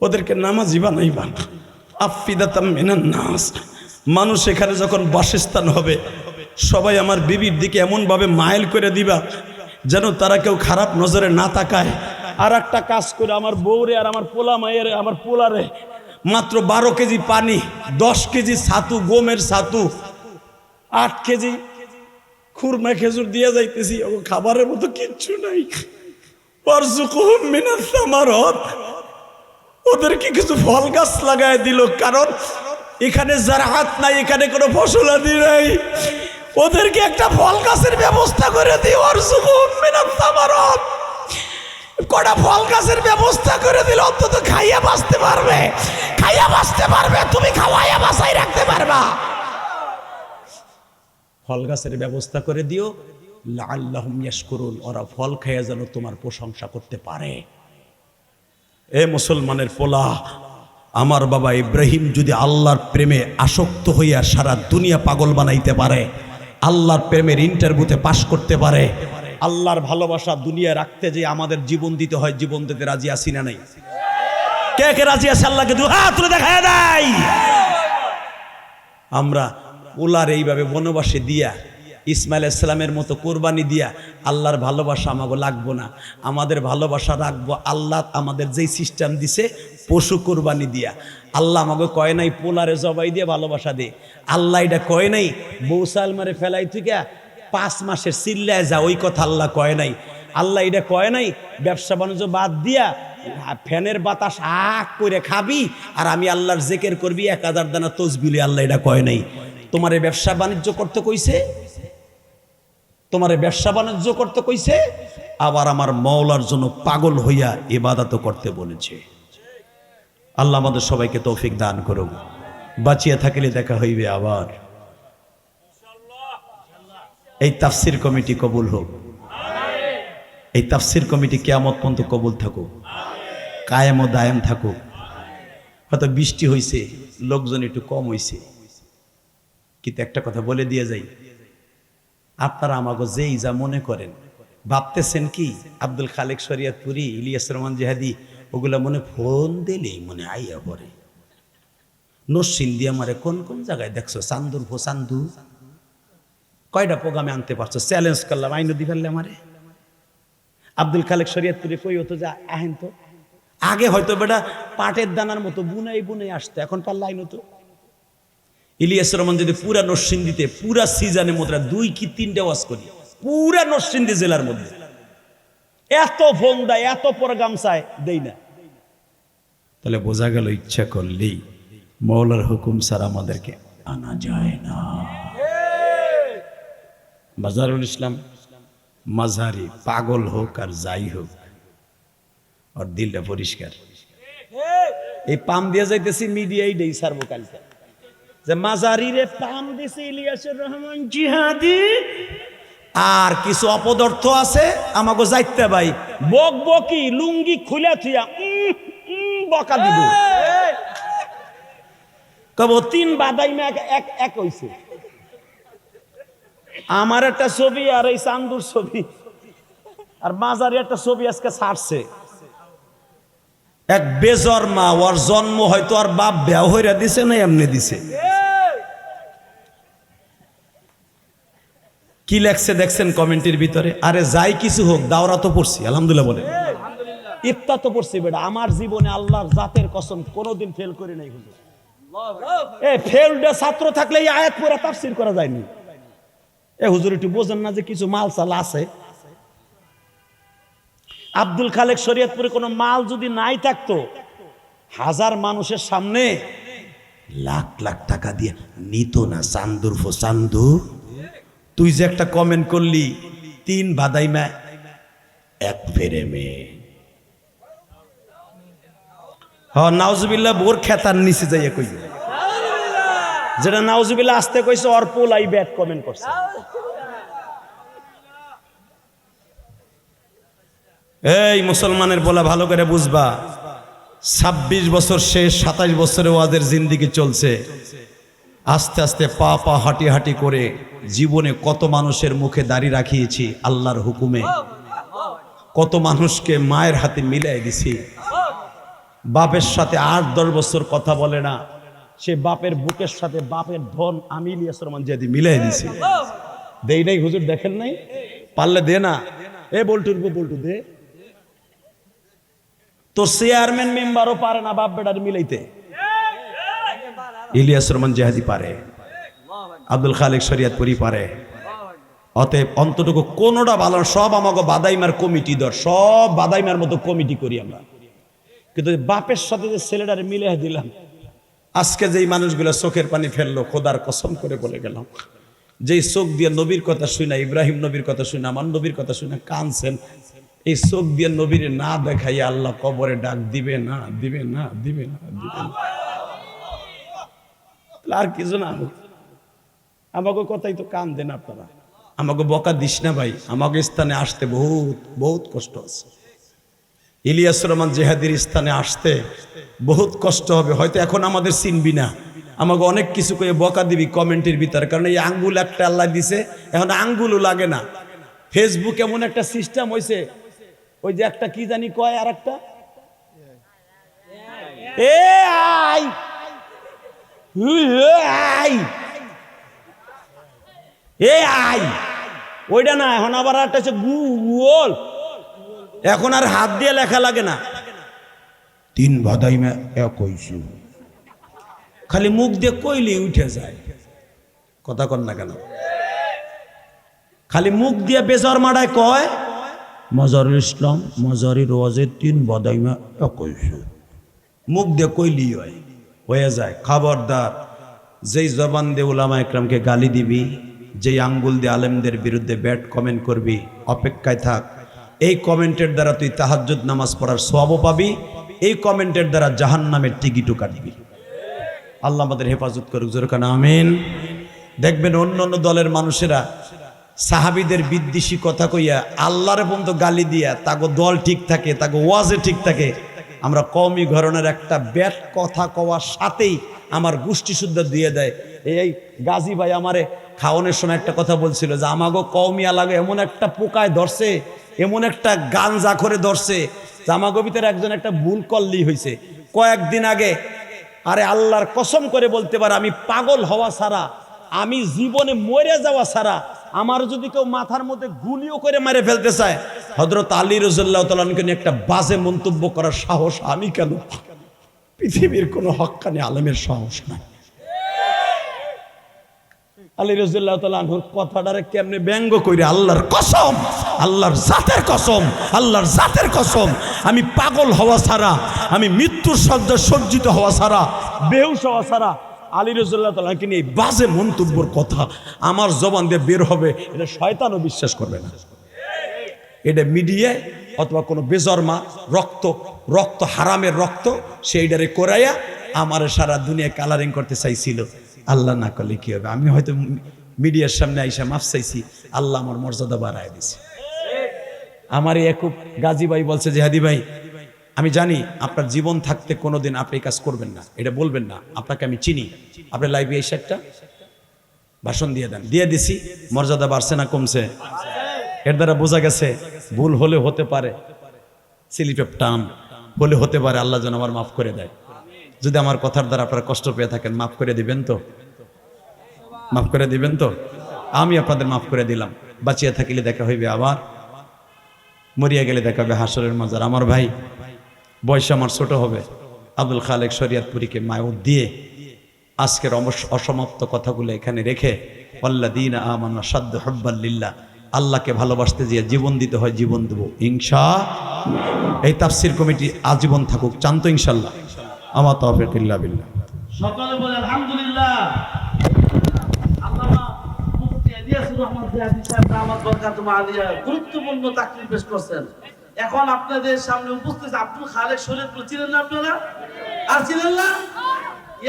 ওদেরকে নামাজি বানাইবা। আফিদাতাম মিনান নাস, মানুষ এখানে যখন বাসস্থান হবে সবাই আমার বিবির দিকে এমন ভাবে মাইল করে দিবা যেন তারা কেউ খারাপ নজরে না তাকায়। আর একটা কাজ করে আমার বউরে আর আমার পোলা মায়ের আমার পোলারে মাত্র 12 কেজি পানি, 10 কেজি ছাতু, গমের ছাতু, 8 কেজি খুরমা খেজুর দিয়ে যাইতেছি। খাবারের মতো কিচ্ছু নাই। ওয়ারযুকহুম মিনাত থামারাত, ওদেরকে কিছু ফল গাছ লাগায় দিল, কারণ এখানে জারাহাত নাই, এখানে কোনো ফসলাদি নাই। ওদেরকে একটা ফল গাছের ব্যবস্থা করে দিই। ওয়ারযুকহুম মিনাত থামারাত, কটা ফল গাছের ব্যবস্থা করে দিল, অন্তত খাইয়া বাঁচতে পারবে, খাইয়া বাঁচতে পারবে, তুমি খাওয়াইয়া বাঁচাই রাখতে পারবা। ফল গাছের ব্যবস্থা করে দিও, লাআল্লাহুম ইয়াশকুরুন, ওরা ফল খাইয়া যেন তোমার প্রশংসা করতে পারে। এ মুসলমানের পোলা, আমার বাবা ইব্রাহিম যদি আল্লাহর প্রেমে আসক্ত হইয়া সারা দুনিয়া পাগল বানাইতে পারে, আল্লাহর প্রেমের ইন্টারভিউতে পাশ করতে পারে, আল্লাহর ভালোবাসা দুনিয়ায় রাখতে যে আমাদের জীবন দিতে হয়, জীবন দিতে রাজি আছি না নাই? কে কে রাজি আছে? আল্লাহকে দুই হাত তুলে দেখায় দেয়। আমরা ওলার এইভাবে বনবাসে দিয়া, ইসমাইল ইসলামের মতো কোরবানি দিয়া আল্লাহর ভালোবাসা আমাকে লাগবো না। আমাদের ভালোবাসা রাখবো আল্লাহ আমাদের যেই সিস্টেম দিছে পশু কোরবানি দিয়া। আল্লাহ আমাকে কয় নাই পোলারে জবাই দিয়ে ভালোবাসা দে, আল্লাহ এটা কয় নাই বউ সালমারে ফেলাই থেকে 5 মাসের চিল্লায় যা, ওই কথা আল্লাহ কয় নাই। আল্লাহ এটা কয় নাই ব্যবসা বাণিজ্য বাদ দিয়া ফ্যানের বাতাস আক করে খাবি আর আমি আল্লাহর জিকির করবি 1000 দানা তসবিহ। আল্লাহ এটা কয় নাই। তোমারে ব্যবসা বাণিজ্য করতে কইছে, তোমারে ব্যবসা বাণিজ্য করতে কইছে, আবার আমার মওলার জন্য পাগল হইয়া ইবাদত করতে বলেছে। আল্লাহ আমাদের সবাইকে তৌফিক দান করুক। বাঁচিয়া থাকিলে দেখা হইবে আবার। এই তাফসির কমিটি কবুল হোক, এই তাফসির কমিটি কিয়ামত পর্যন্ত কবুল থাকুক, কায়েম ও দায়েম থাকুক। হয়তো বৃষ্টি হয়েছে, লোকজন একটু কম হয়েছে, কিন্তু একটা কথা বলে দিয়ে যাই, আপনারা আমাকে যেই যা মনে করেন ভাবতেছেন কি আব্দুল খালেক শরিয়তপুরি, ইলিয়াস রহমান জিহাদি ওগুলা মনে ফোন দিলেই মনে আইয়া পড়ে। নসিন দিয়ে আমারে কোন কোন জায়গায় দেখছো, চান্দুর ফো চান্দু কয়টা প্রোগ্রামে আনতে পারছো, চ্যালেঞ্জ করলাম আইন দি ফেললে আমারে। আব্দুল খালেক শরিয়তপুরি কই হতো যা আহেন তো, আগে হয়তো বেটা পাটের দানার মতো বুনাই বুনাই আসতো, এখন পারলে আইন হতো। ইলিয়াস রহমান যদি পুরা নরসিংদীতে পুরা সিজনের মধ্যে 2 কি 3টে ওয়াজ করি, পুরা নরসিংদী জেলার মধ্যে এত ফোন দেয়, এত প্রোগ্রাম চায়, দেই না। তাহলে বোঝা গেল ইচ্ছা করলেই মৌলার হুকুম ছাড়া আমাদেরকে আনা যায় না। মাজারুল ইসলাম মাঝারি পাগল হোক আর যাই হোক, আর দিলটা পরিষ্কার। এই পাম দিয়ে যাইতেছি মিডিয়াই দেই সারবো কালকে যে মাজারিরে পাম দিছে ইলিয়াসুর রহমান জিহাদি, আর কিছু অপদার্থ আছে আমাকে যাইতে ভাই বক বকি লুঙ্গি খুলে থিয়া বকা দিব, কব 3 বাদাই এক এক হইছে। আমার একটা ছবি আর এই চান্দুর ছবি আর মাজারি একটা ছবি আজকে ছাড়ছে, এক বেজর মা, ওর জন্ম হয়তো আর বাপ বেয়া হইরা দিছে না এমনি দিছে। কি লেখছে দেখছেন কমেন্টের ভিতরে? আরে যাই কিছু হোক দাওরা তো পড়ছি আলহামদুলিল্লাহ বলে, ইফতার তো পড়ছি বেটা। আমার জীবনে আল্লাহর জাতের কসম কোনোদিন ফেল করি নাই হুজুর। এই ফেলডে ছাত্র থাকলে এই আয়াত পুরা তাফসীর করা যায়নি। এ হুজুর একটু বোঝেন না যে কিছু মাল চাল আছে। আব্দুল খালেক শরিয়তপুরে কোনো মাল যদি নাই থাকতো, হাজার মানুষের সামনে লাখ লাখ টাকা দিয়ে নিত না। চান্দুর ফো চান্দু, তুই যে একটা কমেন্ট করলি 3 বাদাইমা এক ফেরে মে, হ্যাঁ নাউজুবিল্লাহ বোর খেতার নিচে যাইয়া কই, যেটা নাউজুবিল্লাহ আসতে কইছে ওর পোলাই ব্যাড কমেন্ট করছে। এই মুসলমানের বলা ভালো করে বুঝবা, 26 বছর শেষ, 27 বছরে ওয়াজের জিন্দিগি চলছে। আস্তে আস্তে পা পা হাঁটি হাঁটি করে জীবনে কত মানুষের মুখে দাড়ি রাখিয়েছি আল্লাহর হুকুমে, কত মানুষকে মায়ের হাতে মিলাই দিছি। বাপের সাথে 8-10 বছর কথা বলে না, সে বাপের বুকের সাথে বাপের ধন আমি ইলিয়াস রহমান জিহাদি মিলাই দিছি। দেই নাই হুজুর, দেখেন নাই? পারলে দে না, এ বল্টুর বল্টু দে। তো চেয়ারম্যান মেম্বারও পারে না বাপ বেটার মিলাইতে, ইলিয়াস রহমান জিহাদি পারে, আব্দুল খালেক শরিয়তপুরি পারে। অতএব অন্তটুকু কোনোটা ভালো, সব আমাকে বাদাইমার কমিটি দর, সব বাদাইমার মতো কমিটি করি আমরা। কিন্তু বাপের সাথে যে ছেলেটারে মিলে দিলাম, আজকে যেই মানুষগুলো চোখের পানি ফেললো, খোদার কসম করে বলে গেলাম, যেই চোখ দিয়ে নবীর কথা শুনে, ইব্রাহিম নবীর কথা শুনে, আমার নবীর কথা শুনে কানছেন, এই চোখ দিয়ে নবীর না দেখাই আল্লাহ কবরে ডাক দিবে না, দিবে না, দিবে না, দিবে না। আর কিছু না, আমাকে কথাই তো কান দেন আপনারা, আমাকে বকা দিস না ভাই। আমাকে স্থানে আসতে বহুত বহুত কষ্ট আছে, ইলিয়াস রহমান জিহাদির স্থানে আসতে বহুত কষ্ট হবে। হয়তো এখন আমাদের চিনবি না, আমাকে অনেক কিছু করে বকা দিবি কমেন্টের ভিতরে, কারণ এই আঙ্গুল একটা আল্লাহ দিছে, এখন আঙ্গুলও লাগে না। ফেসবুক এমন একটা সিস্টেম হয়েছে, ওই যে একটা কি জানি কয়, আর একটা ওইটা না, এখন আবার একটা হচ্ছে গুগল, এখন আর হাত দিয়ে লেখা লাগে না। 3 বাদাইমা এক হইছে, খালি মুখ দিয়ে কইলে উঠে যায়। কথা কন না কেন? খালি মুখ দিয়ে বেজার মারায় কয় মাজারুল ইসলাম মাজারির ওয়াজে 3 বাদাইমা এক হইছে, মুখ দিয়ে কইলি হয়ে যায়। খবরদার, যেই জবান দিয়ে উলামা ইকরামকে গালি দিবি, যেই আঙ্গুল দিয়ে আলেমদের বিরুদ্ধে ব্যাড কমেন্ট করবি, অপেক্ষায় থাক। এই কমেন্টের দ্বারা তুই তাহাজ্জুদ নামাজ পড়ার সওয়াবও পাবি, এই কমেন্টের দ্বারা জাহান্নামের টিকিটও কাটবি। আল্লাহ আমাদের হেফাজত করুক, জোরে কানা আমিন। দেখবেন অন্য অন্য দলের মানুষেরা সাহাবীদের বিদ্বেষী কথা কইয়া আল্লাহর পর্যন্ত গালি দিয়া তাগো দল ঠিক থাকে, তাগো ওয়াজে ঠিক থাকে। আমরা কওমি ঘরনের একটা ব্যাট কথা কওয়ার সাথেই আমার গোষ্ঠী শুদ্ধ দিয়ে দেয়। এই গাজী ভাই আমারে খাওয়ানোর সময় একটা কথা বলছিল যে আমাগো কওমি আলাগো এমন একটা পোকায় ধরছে, এমন একটা গাঞ্জা করে ধরছে যে আমাগো ভিতরে একজন একটা ভুল করলেই হয়েছে। কয়েকদিন আগে আরে আল্লাহর কসম করে বলতে পারে আমি পাগল হওয়া ছাড়া, আমি জীবনে মরে যাওয়া ছাড়া, আমার যদি কেউ মাথার মধ্যে গুলিও করে মেরে ফেলতে চায়, হযরত আলী রাদিয়াল্লাহু তাআলা আনহু নিয়ে একটা বাজে মন্তব্য করার সাহস আমি কেন? পৃথিবীর কোনো হক্কানি আলেমের সাহস নাই। আলী রাদিয়াল্লাহু তাআলা আনহুর কথাটারে কেমনে ব্যঙ্গ কইরে, আল্লাহর কসম, আল্লাহর জাতের কসম, আল্লাহর জাতের কসম, আমি পাগল হওয়া ছাড়া, আমি মৃত্যুর শয্যা সজ্জিত হওয়া ছাড়া, বেহুশ হওয়া ছাড়া আলী রাদিয়াল্লাহু তাআলা নিয়ে এই বাজে মন্তব্যর কথা আমার জবান দিয়ে বের হবে, এটা শয়তানও বিশ্বাস করবে না। এটা মিডিয়ায় অথবা কোনো বেজরমা রক্ত হারামের রক্ত সেইটারে করাইয়া আমার সারা দুনিয়া কালারিং করতে চাইছিল। আল্লাহ না করলে কি হবে? আমি হয়তো মিডিয়ার সামনে আইসা মাফ চাইছি, আল্লাহ আমার মর্যাদা বাড়ায় দিছে। আমার এই একুব গাজী ভাই বলছে যে হাদি ভাই আমি জানি আপনার জীবন থাকতে কোনোদিন আপনি কাজ করবেন না, এটা বলবেন না, আপনাকে আমি চিনি, আপনি লাইভে এসে একটা ভাষণ দিয়ে দেন। দিয়ে দিছি, মর্যাদা বাড়ছে না কমছে? এর দ্বারা বোঝা গেছে ভুল হলে হতে পারে, স্লিপের টান হলে হতে পারে, আল্লাহ যেন আমার মাফ করে দেয়। যদি আমার কথার দ্বারা আপনারা কষ্ট পেয়ে থাকেন, মাফ করে দিবেন তো? মাফ করে দিবেন তো? আমি আপনাদের মাফ করে দিলাম। বাঁচিয়ে থাকিলে দেখা হইবে আবার, মরিয়া গেলে দেখা হবে হাসরের মাজার। আমার ভাই বয়স আমার ছোট হবে, আব্দুল খালেক শরিয়তপুরীকে মায়ুত দিয়ে আজকের অসমাপ্ত কথাগুলো এখানে রেখে, ওয়াল্লাযীনা আমানু আশাদ্দু হুব্বান লিল্লাহ, আল্লাহকে ভালোবাসতে যে জীবন দিতে হয় জীবন দেব ইনশাআল্লাহ। এই তাফসীর কমিটি আজীবন থাকুক, চান তো ইনশাআল্লাহ? আমার তাওফীক ইল্লা বিল্লাহ।
সকলে বলে আলহামদুলিল্লাহ। আল্লামা মুফতি ইলিয়াসুর রহমান জিয়াদি সাহেব দামাত বরকাতুহু আলিয়া গুরুত্বপূর্ণ তাকরীর পেশ করছেন। এখন আপনাদের সামনে উপস্থিত আব্দুল খালেক শরীয়তপুর, চিনেন না আপনারা? আর চিনেন না?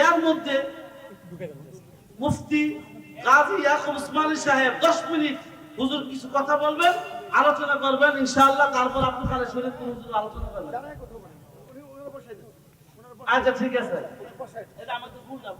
এর মধ্যে মুফতি গাজী ইয়াকুব উসমানী সাহেব 10 মিনিট হুজুর কিছু কথা বলবেন, আলোচনা করবেন ইনশাআল্লাহ। তারপর আব্দুল খালেক শরীয়তপুর হুজুর আলোচনা করবেন। আচ্ছা ঠিক আছে, এটা আমাদের ভুল না,